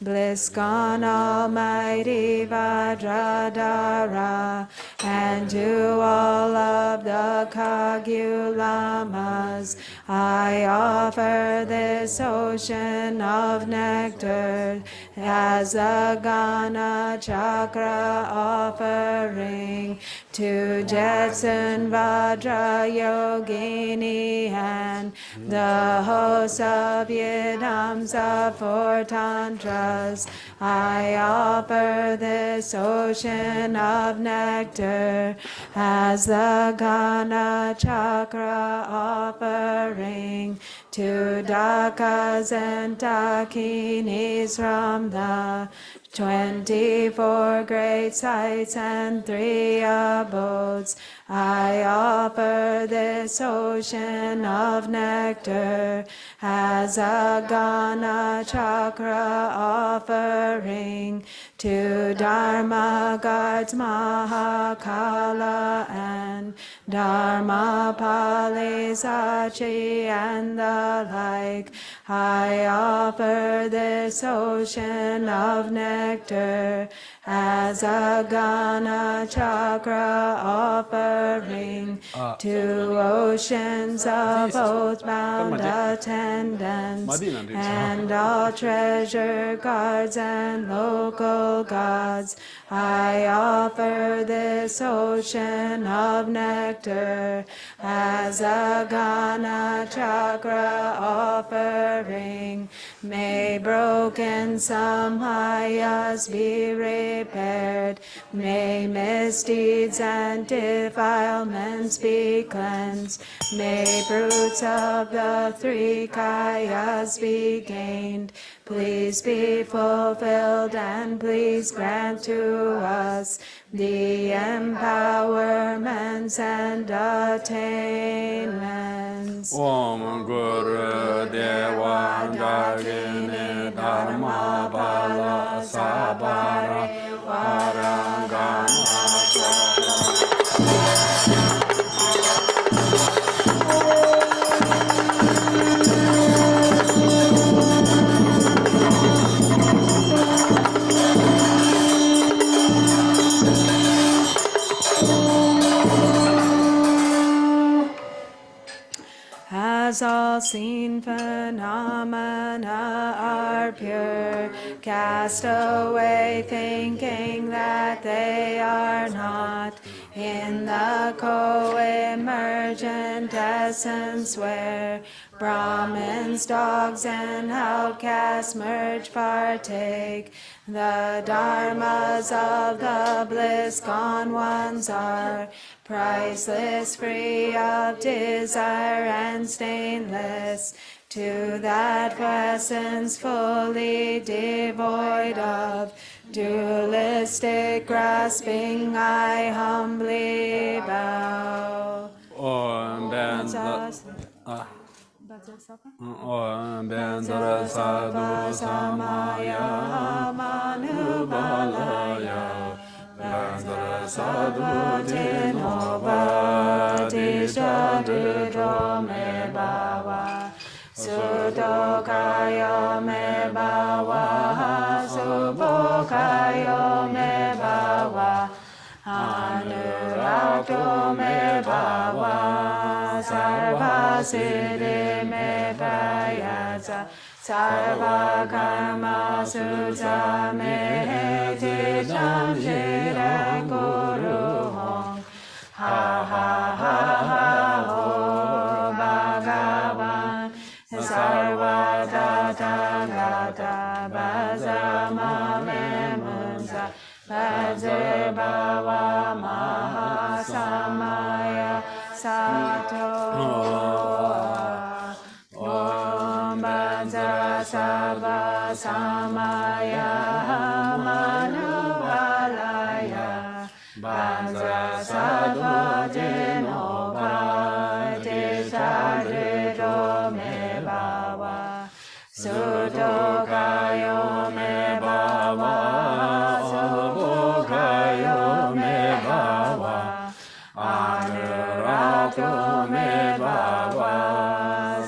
Bliss gone, Almighty Vajradhara, and to all of the Kagyu-lamas I offer this ocean of nectar as a Gana Chakra offering to Jetsun Vajrayogini and the hosts of Yidams of four Tantras. I offer this ocean of nectar as the Gana Chakra offering to Dakas and Dakinis from the 24 great sites and 3 abodes. I offer this ocean of nectar as a Gana Chakra offering to Dharma guards Mahakala and Dharma Palisachi and the like. I offer this ocean of nectar as a Gana Chakra offering to oceans of oath-bound attendants and all treasure guards and local gods. I offer this ocean of nectar as a Gana Chakra offering. May broken samhayas be repaired. May misdeeds and defilements be cleansed. May fruits of the 3 kayas be gained. Please be fulfilled and please grant to us the empowerments and attainments. Om Guru Deva Dagini Dharma Bala Sabara Varangana As all seen phenomena are pure, cast away thinking that they are not. In the co-emergent essence where Brahmins, dogs, and outcasts merge partake, the dharmas of the bliss gone ones are priceless, free of desire and stainless. To that essence fully devoid of dualistic grasping, I humbly bow. Om Bendra Sadhu Samaya Manubalaya Bendra Sadhu Tinova Dishadidro Me Baba Sudokaya Me Baba Subokaya Me Baba Anuragto Me Baba Sarva Siddhi Me Payasa Sarva Karma Sutta Me Tijam Shirang Guru Hong Ha Ha Ha Ha Ho Bhagavan Sarva Tata Gata Bhajama Me Munsa Bhajeba samaya sato Om Banzara Sabha Samaya Manobalaya Banzara Sabha Jenova Tishajido Me Baba Sutokayo Me Baba Subokayo Me Baba Anurato Me Baba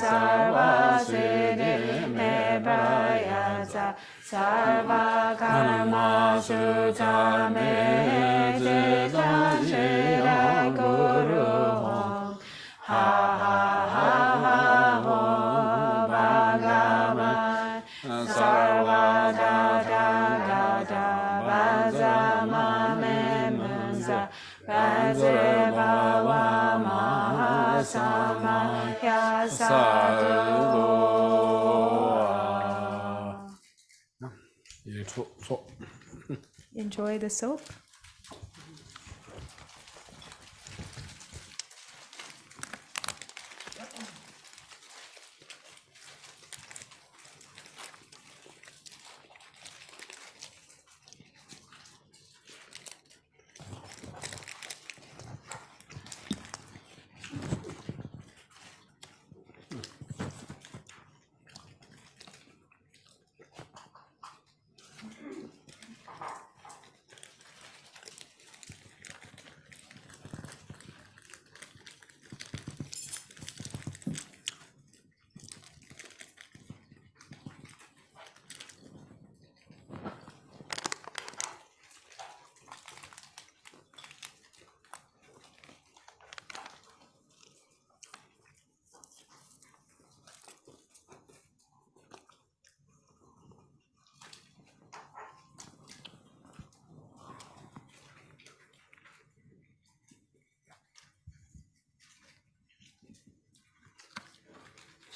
Sarvasiddhi Me Prayasa Sarva Karma Sutta Me Tita Shira Guru Ha ha ha ha ho Bhagavan Sarva da da da da Vazama Me Munsa Vazibhava Mahasamaya Sadhu Enjoy the soap.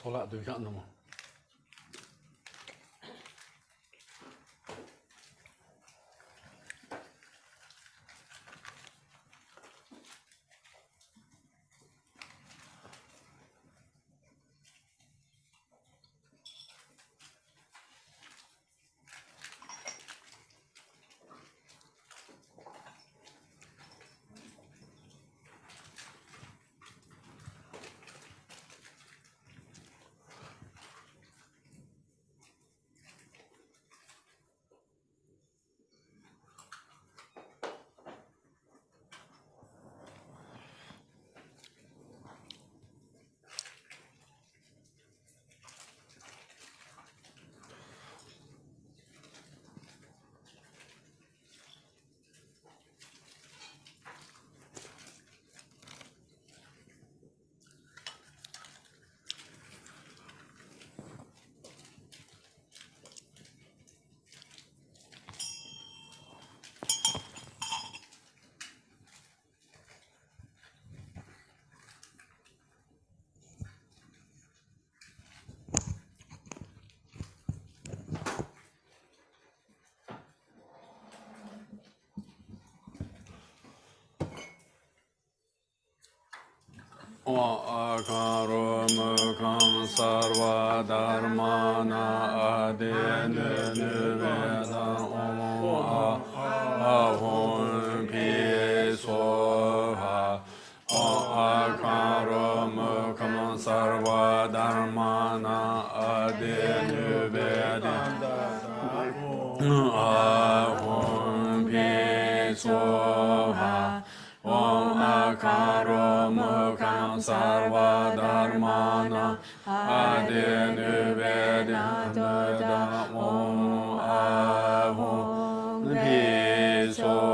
Solat tu kat nama. Akaro mukam sarva dharmana adene niveda ahon pi soha akaro mukam sarva dharmana adene niveda ahon pi soha akaro mukam sarva dharmana adenu vedanta om ahom pisoham.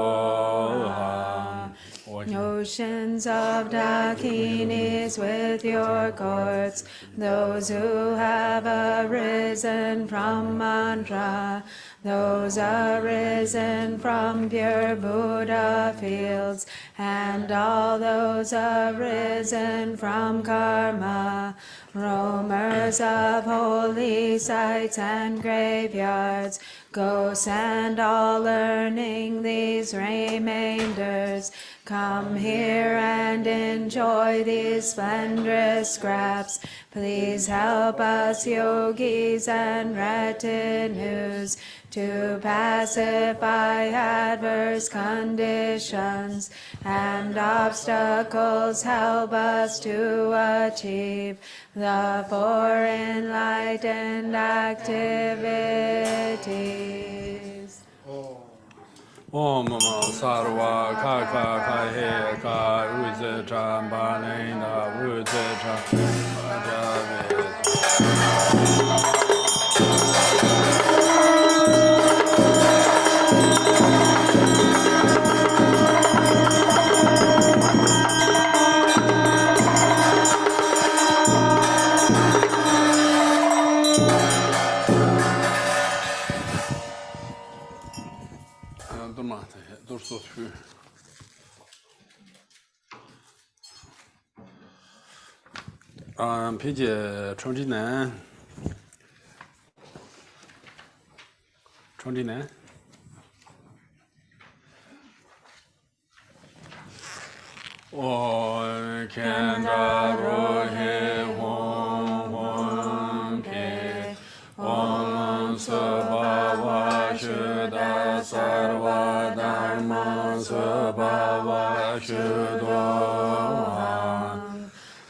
Oceans of Dakinis with your courts, those who have arisen from mantra, those arisen from pure Buddha fields, and all those arisen from karma, roamers of holy sites and graveyards, ghosts and all learning these remainders, Come here and enjoy these splendorous scraps. Please help us, yogis and retinues, to pacify adverse conditions and obstacles. Help us to achieve the four enlightened activities. Om Sarva Kaka Kahe Ka Uzecha Banena Uzecha 피제 총지네 오 켄다로헤 홍홍케 옴 서바와 슈다 사르와 달마 서바와 슈도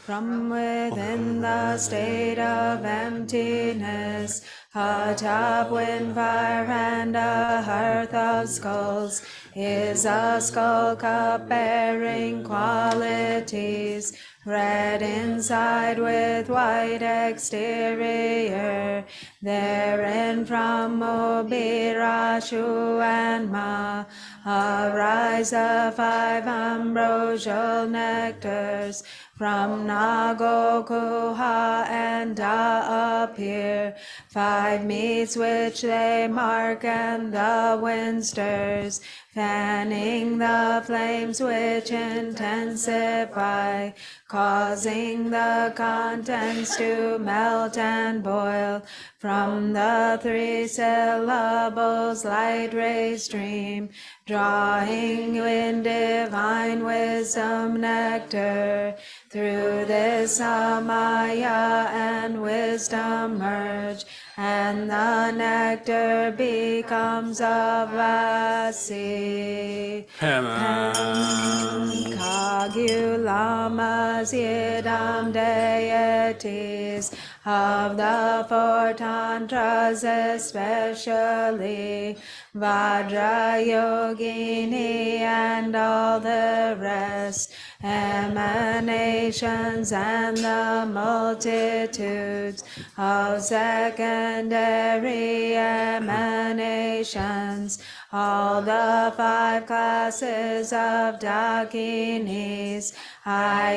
From within the state of emptiness, a top wind fire and a hearth of skulls, is a skull cup bearing qualities, red inside with white exterior. Therein from Obirashu and Ma arise the 5 ambrosial nectars. From Nagokuha and Da appear 5 meats which they mark, and the wind stirs, fanning the flames which intensify, causing the contents to melt and boil. From the 3 syllables light rays stream, drawing in divine wisdom nectar. Through this Samaya and wisdom merge, and the nectar becomes a vasi. Kagulamas yidam deities of the 4 tantras, especially Vajrayogini and all the rest, emanations and the multitudes of secondary emanations, all the 5 classes of Dakinis. I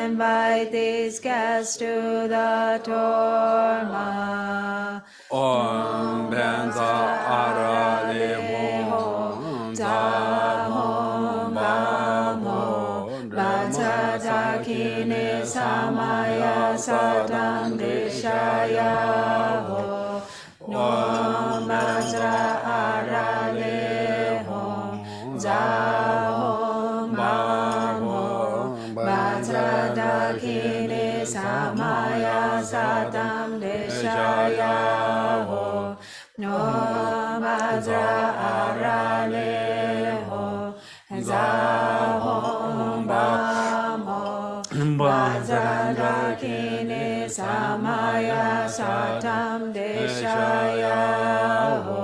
invite these guests to the Torma. Om Benza Ara Lehom Zahom Bamho Bata Dakini Samaya Satam Dishaya Ho Nom Batra Ara Lehom Zahom Bamho Batra Dakini Samaya Satam Dishaya Ho Nom Batra Ara Lehom Zahom Bamho Batra Dakini Samaya Satam Dishaya Ho.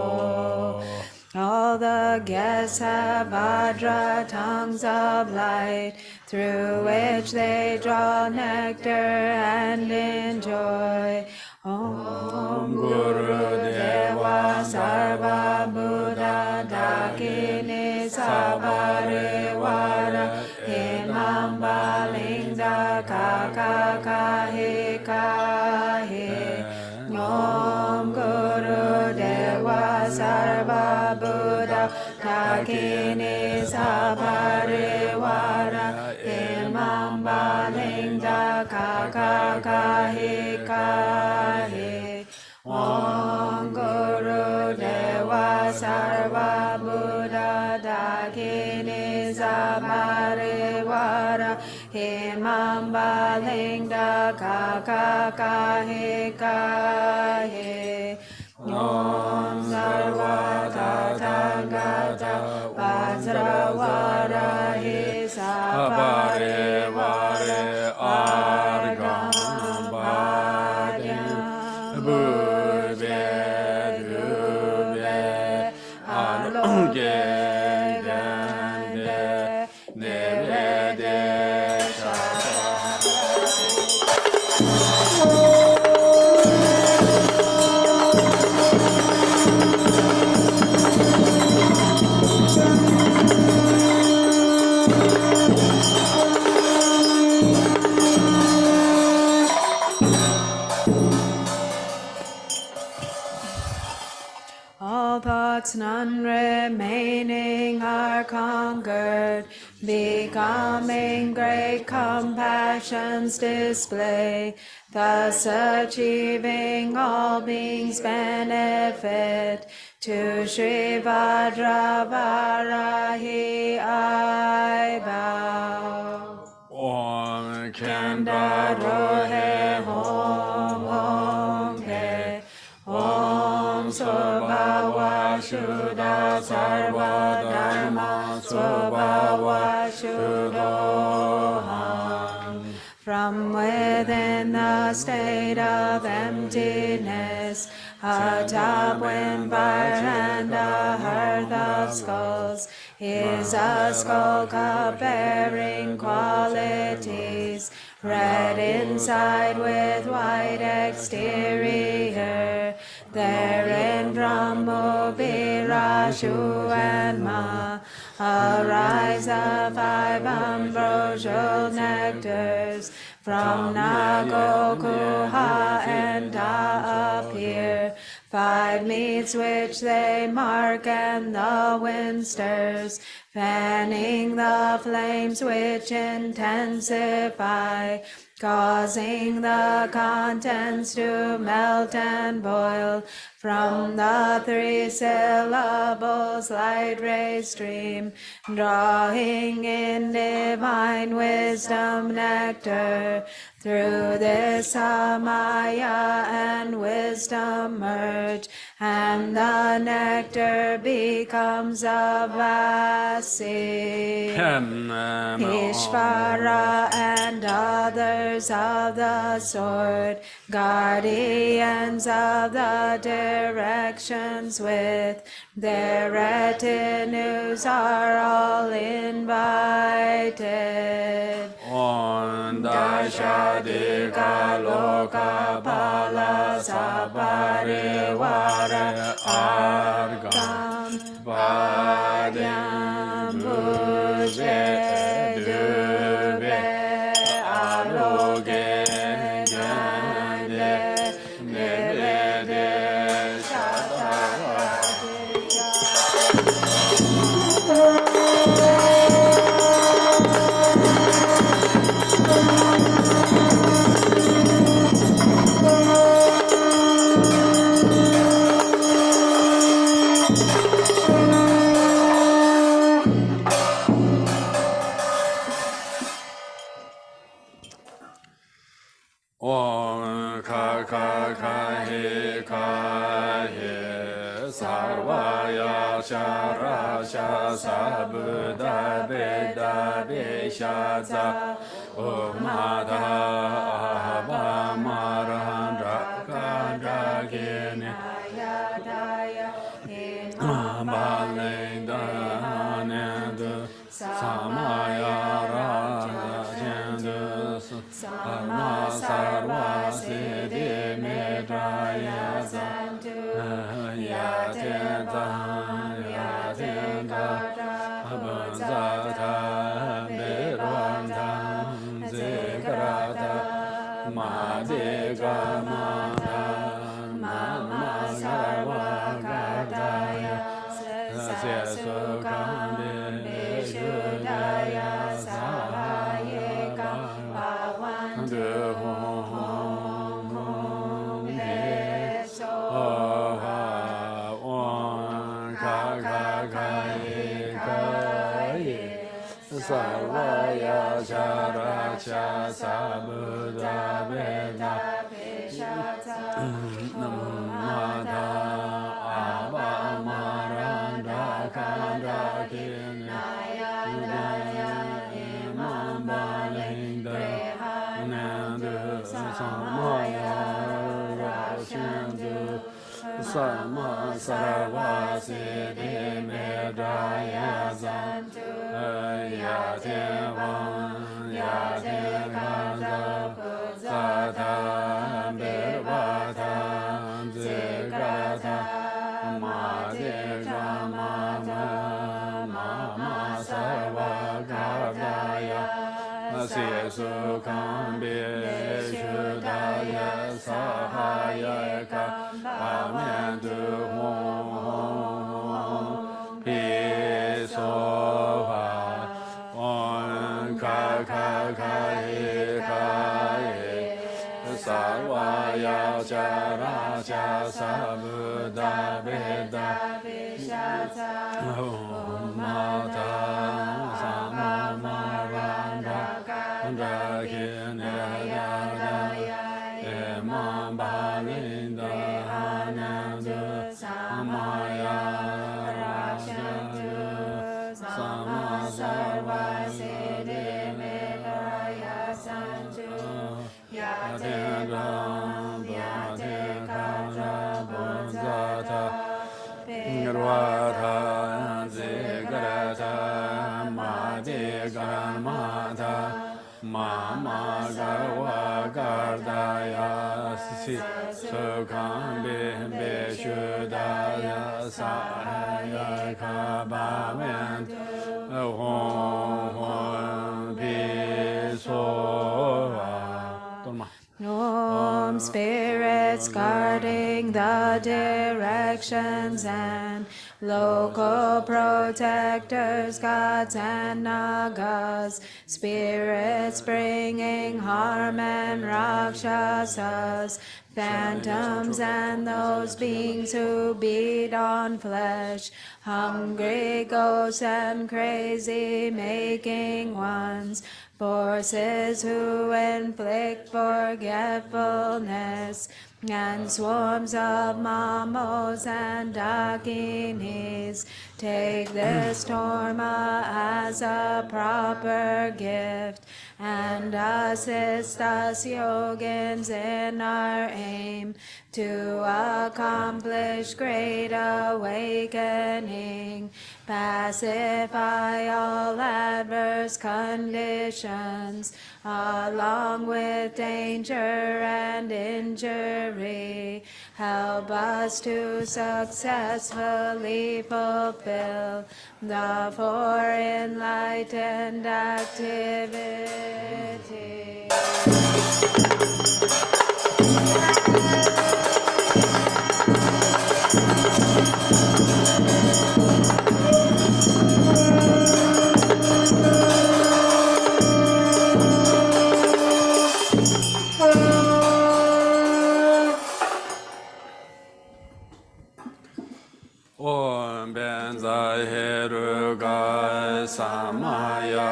All the guests have Vajra tongues of light, through which they draw nectar and enjoy. Om Guru Deva Sarva Buddha Dakini Savarewara Imam Balinda Kaka Kahi Kahi. Om Guru Deva Sarva Buddha Dakini Savarewara Imam Balinda Kaka Kahi Kahi. Om Guru Deva Sarva Buddha Dakini Savarewara Vara Himam Balingda Kaka He Kahe Om Sarva Tathagata Vajrayogini Sapare Vare Argam Bhadyam Bhurve Dhruve Aloke Gande Nevede All thoughts none remaining are conquered, becoming great compassion's display, thus achieving all beings' benefit. To Sri Vajrayogini I bow. Om Kandarohe Hom Hom He Om Svabhava Shuddha Sarva Dharma Svabhava Shuddhoham. From within the state of emptiness, a top wind fire and a hearth of skulls, is a skull cup bearing qualities, red inside with white exterior. Therein Brahma, Virashu and Ma arise the 5 ambrosial nectars. From Nagokuha and Da appear 5 meats which they mark, and the wind stirs, fanning the flames which intensify, causing the contents to melt and boil. From the 3 syllables light rays stream, drawing in divine wisdom nectar. Through this Samaya and wisdom merge, and the nectar becomes a Vasi. Ishvara and others of the sword, guardians of the directions, with their retinues are all invited. Om Dashadika Loka Pala Sapare Vara Argam Bhadyam Bhuje Dhruve Aloke Gande Nevede Om ka ka ka he sarvaya sharasha sabda veda veshaza Om mata ahava marandra kandra gene Amalenda nendu samaya rajendu Sarma sarva siddhi medraya santu yatenta abhanzata bervanta zekrata madega mata mama sarva gardaya sesukande shuddhaya sahayeka bhavantu Sarvaya racha sabuddha veda namada avamaranda kanda kinaya imam balinda nandu samaya rashandu sama sarvasi dimedaya zantu yadevan yadekanda zatam birvatam zikaratam madikramama mama sarvagardaya sesukam bishudaya sahayaka amendu hum pisova on kakakaye sarvaya jaraja sabuddha veda mata samamaranda Rakinaya Imam Balinda Hanandu Samaya Rajandu Samasarva Siddhi Metraya Santu Yatendram Yatekara Buddhata Nirvata Zikarata Madhikaramata Mama Garwa Gardaya Si Sukam Bishudaya Sahaya Kabament Hon Pisova Om spirits guarding the directions and local protectors, gods and nagas, spirits bringing harm and rakshasas, phantoms and those beings who beat on flesh, hungry ghosts and crazy making ones, forces who inflict forgetfulness, and swarms of mamos and dakinis. Take this torma as a proper gift and assist us yogins in our aim to accomplish great awakening, pacify all adverse conditions, along with danger and injury. Help us to successfully fulfill the four enlightened activities. Om benza heruga samaya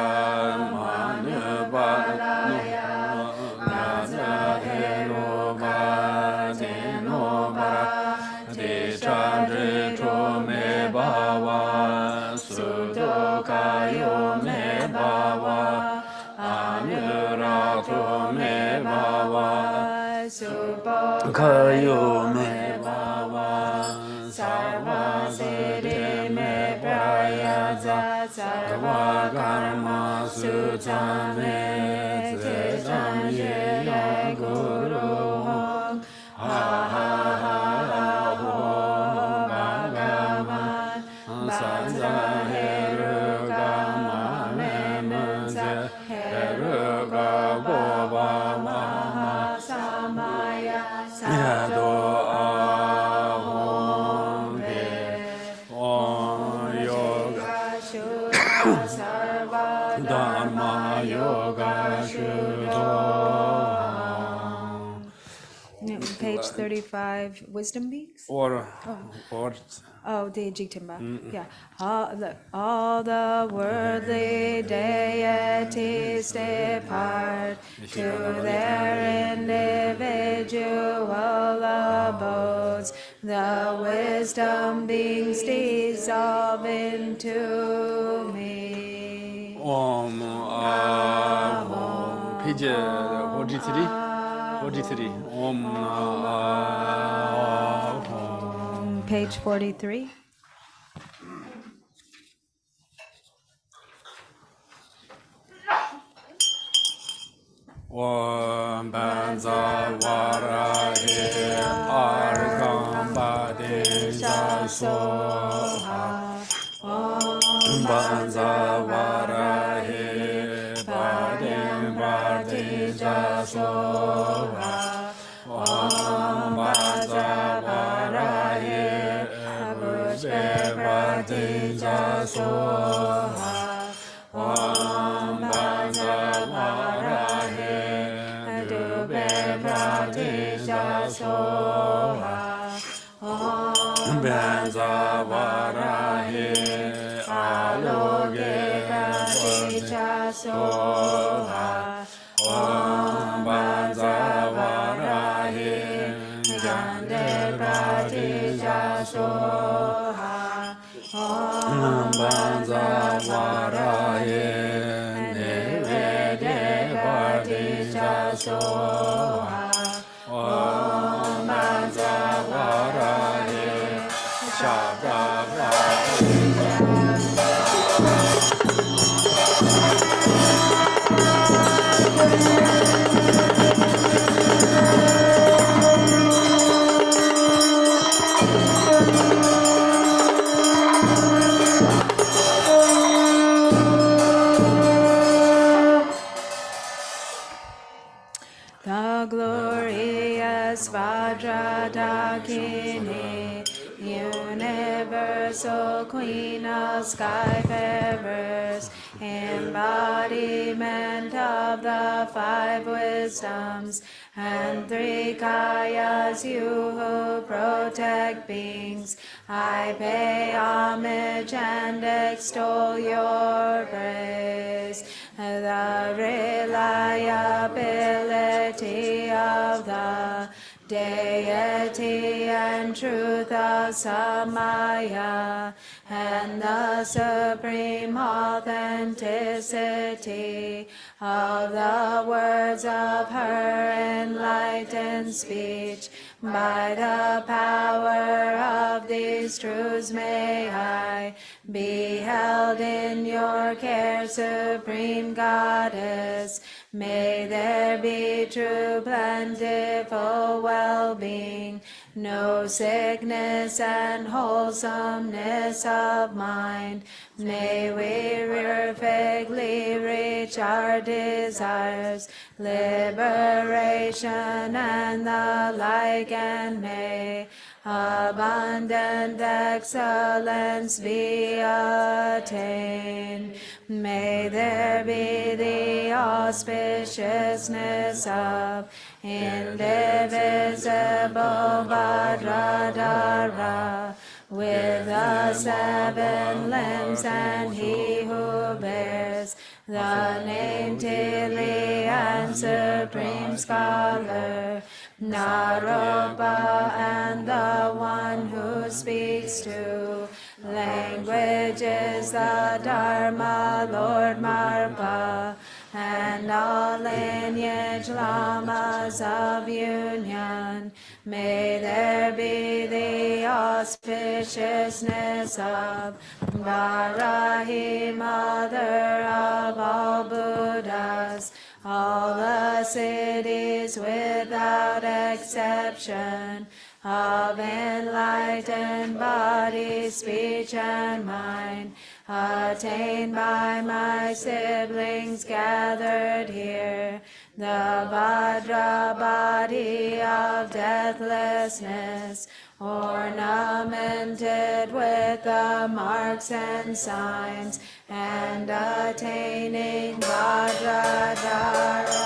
manubaya nada heruga dinobara dichandri chome bava sudokayo me bava anurato me bava subokayo me bava sarva siddhi me prayaza sarva karma sutame tetam ye guru hong ha ha ha ho bhagavan sanza heruga mane munze heruga boba maha samaya yado Dharma Yoga Shuddho. Page 35, Wisdom Beings? or Oh, the Jigtimba. Yeah. All the worldly deities depart to their individual abodes. The wisdom beings dissolve into me. Om page 43 Om Page 43. Om Banza Varahe Arkam Badesha Soha Om Banza Varahe Badem Badesha Soha Om Banza Varahe Abushe Badesha Soha Om Banza Varahe Adube Pradesha Soha Om Banza Varahe Aloge Pradesha Soha Om Banza Varahe Gande Pradesha Soha Om Banza Varahe Nevede Pradesha Soha Om Banza Varahe Shabda The glorious Vajrayogini, universal queen of skyfarers, embodiment of the five wisdoms and three kayas, you who protect beings, I pay homage and extol your praise. The reliability of the deity and truth of Samaya, and the supreme authenticity of the words of her enlightened speech. By the power of these truths may I be held in your care, Supreme Goddess. May there be true plentiful well-being, no sickness and wholesomeness of mind. May we perfectly reach our desires, liberation and the like, and may abundant excellence be attained. May there be the auspiciousness of indivisible Vajradhara, with the seven limbs, and he who bears the name Tili and Supreme Scholar, Naropa, and the one who speaks two languages, the Dharma Lord Marpa, and all lineage lamas of union. May there be the auspiciousness of Varahi, mother of all Buddhas, all the cities without exception of enlightened body, speech, and mind, attained by my siblings gathered here, the Vajra body of deathlessness, ornamented with the marks and signs, and attaining Vajradhara.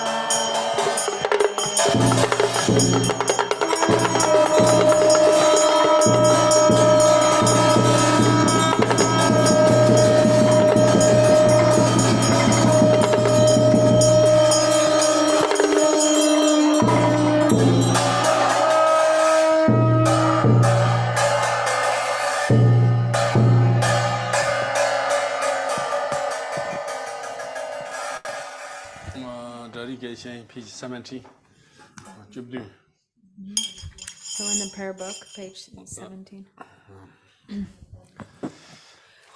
Education, page 17. Jubilee. So in the prayer book, page 17.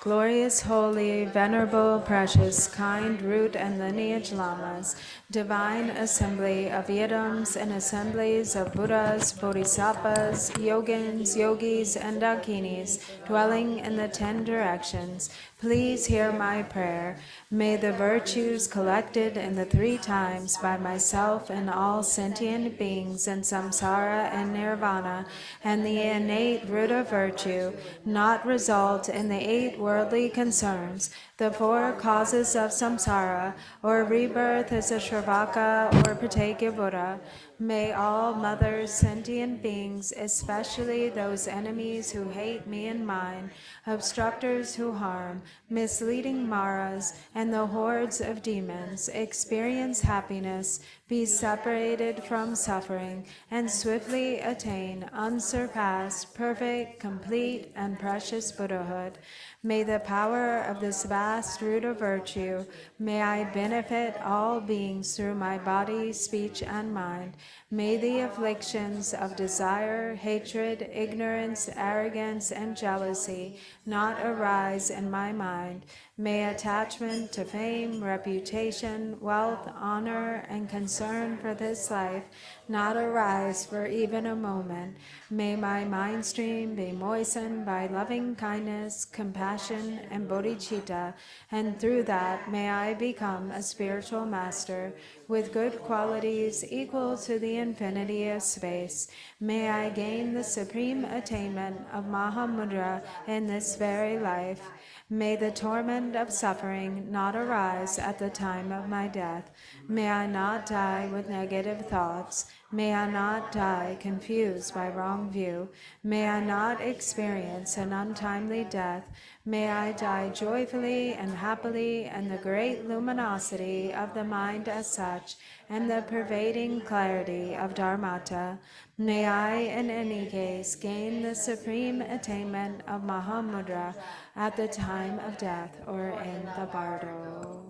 Glorious, holy, venerable, precious, kind, root, and lineage lamas, divine assembly of yidams and assemblies of Buddhas, Bodhisattvas, yogins, yogis, and dakinis, dwelling in the 10 directions, please hear my prayer. May the virtues collected in the 3 times by myself and all sentient beings in samsara and nirvana, and the innate root of virtue, not result in the 8 worldly concerns, the 4 causes of samsara, or rebirth as a Shravaka or Pratyeka Buddha. May all mothers, sentient beings, especially those enemies who hate me and mine, obstructors who harm, misleading maras, and the hordes of demons, experience happiness, be separated from suffering, and swiftly attain unsurpassed, perfect, complete, and precious Buddhahood. May the power of this vast root of virtue, may I benefit all beings through my body, speech, and mind. May the afflictions of desire, hatred, ignorance, arrogance, and jealousy not arise in my mind. May attachment to fame, reputation, wealth, honor, and concern for this life not arise for even a moment. May my mind stream be moistened by loving kindness, compassion, and bodhicitta, and through that may I become a spiritual master with good qualities equal to the infinity of space. May I gain the supreme attainment of Mahamudra in this very life. May the torment of suffering not arise at the time of my death. May I not die with negative thoughts. May I not die confused by wrong view. May I not experience an untimely death. May I die joyfully and happily in the great luminosity of the mind as such, and the pervading clarity of Dharmata. May I, in any case, gain the supreme attainment of Mahamudra at the time of death or in the bardo.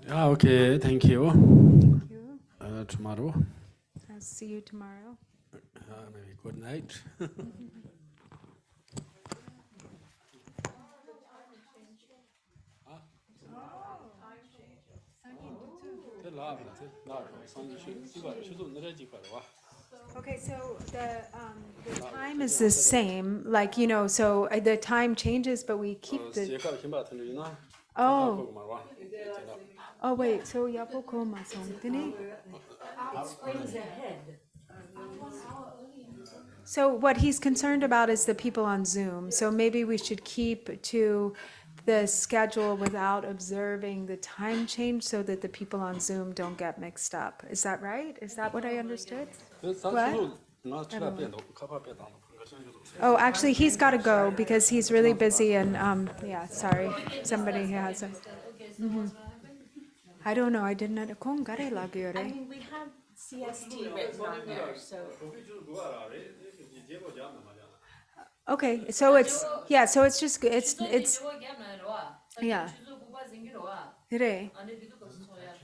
Okay, thank you. Thank you. Tomorrow. I'll see you tomorrow. Maybe good night. Okay, so the time is the same, like, so the time changes, but we keep the. Oh, wait, so yapo ma song. So what he's concerned about is the people on Zoom. So maybe we should keep to the schedule without observing the time change so that the people on Zoom don't get mixed up. Is that right? Is that what I understood? What? Oh, actually, he's got to go because he's really busy and, yeah, sorry. Somebody has a. I don't know. I didn't know. I mean, we have CST written on there, so. Okay, so it's just yeah. 그래.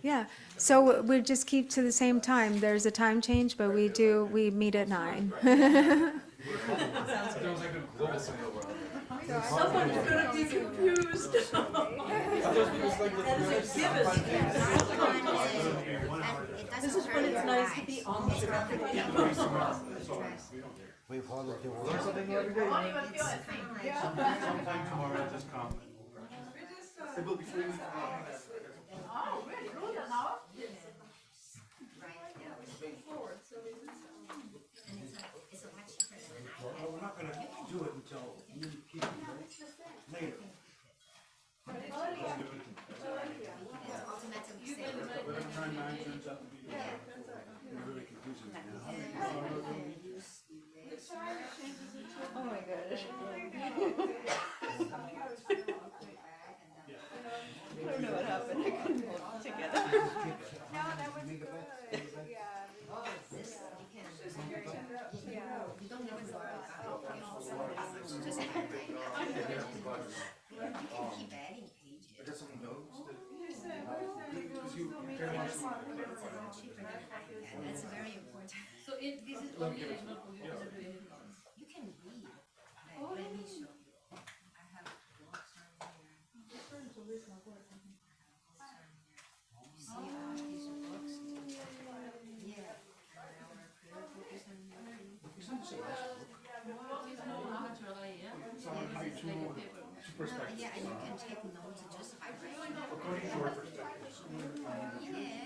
Yeah. So we just keep to the same time. There's a time change, but we meet at 9. Someone's gonna be confused. This is when it's nice to be on the We follow the rules. Sometime tomorrow, just come. It will be free. Well, we're not gonna do it until later. Whatever time 9 turns out to be, it's really confusing now. Oh my gosh. I don't know what happened. I couldn't hold it together. No, that was good. Yeah. I got some notes that, because you That's very important. So this is only regional for you. You can read. Let me show you. I have books on here. You see all these books? Yeah. Our prayer book is on here. Yeah, and you can take notes just by writing. According to our perspective. Yeah.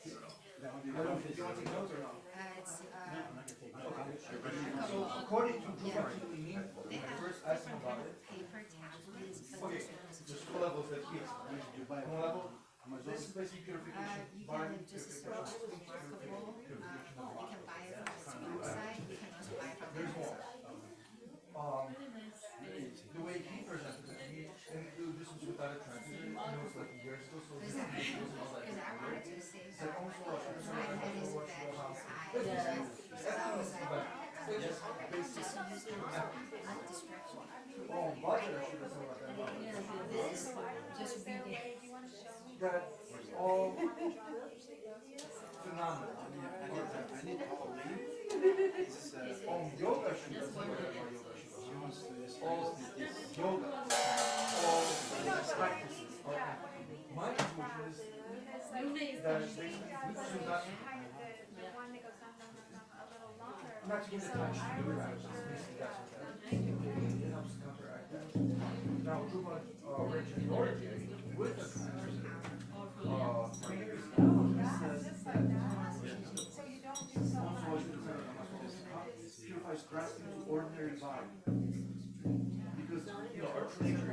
Do you want to take notes or not? It's So according to Drupal, they have first ask them about it. paper tablets, but Okay, this one is there's two levels that here. One level, this is basic purification. you can just search remarkable. You can buy it from its website. You can also buy it from Amazon. The way he presented it, and this was without a translator, you know, it's like years ago, so this is Because I wanted to say so also my head is bad. Just use it as a distraction. Oh, Vajrayogini should have said about that. This is just reading. That's all phenomenal. I need to leave. It's Oh, yoga should have said about yoga. All yoga, all practices. My conclusion is that we should not. Not to get attached to the practice, basically that's what that is. It helps counteract that. Now, Drupal, Rich and Dorothy, with the translator, purifies grasping to ordinary body. Because, you know, our tradition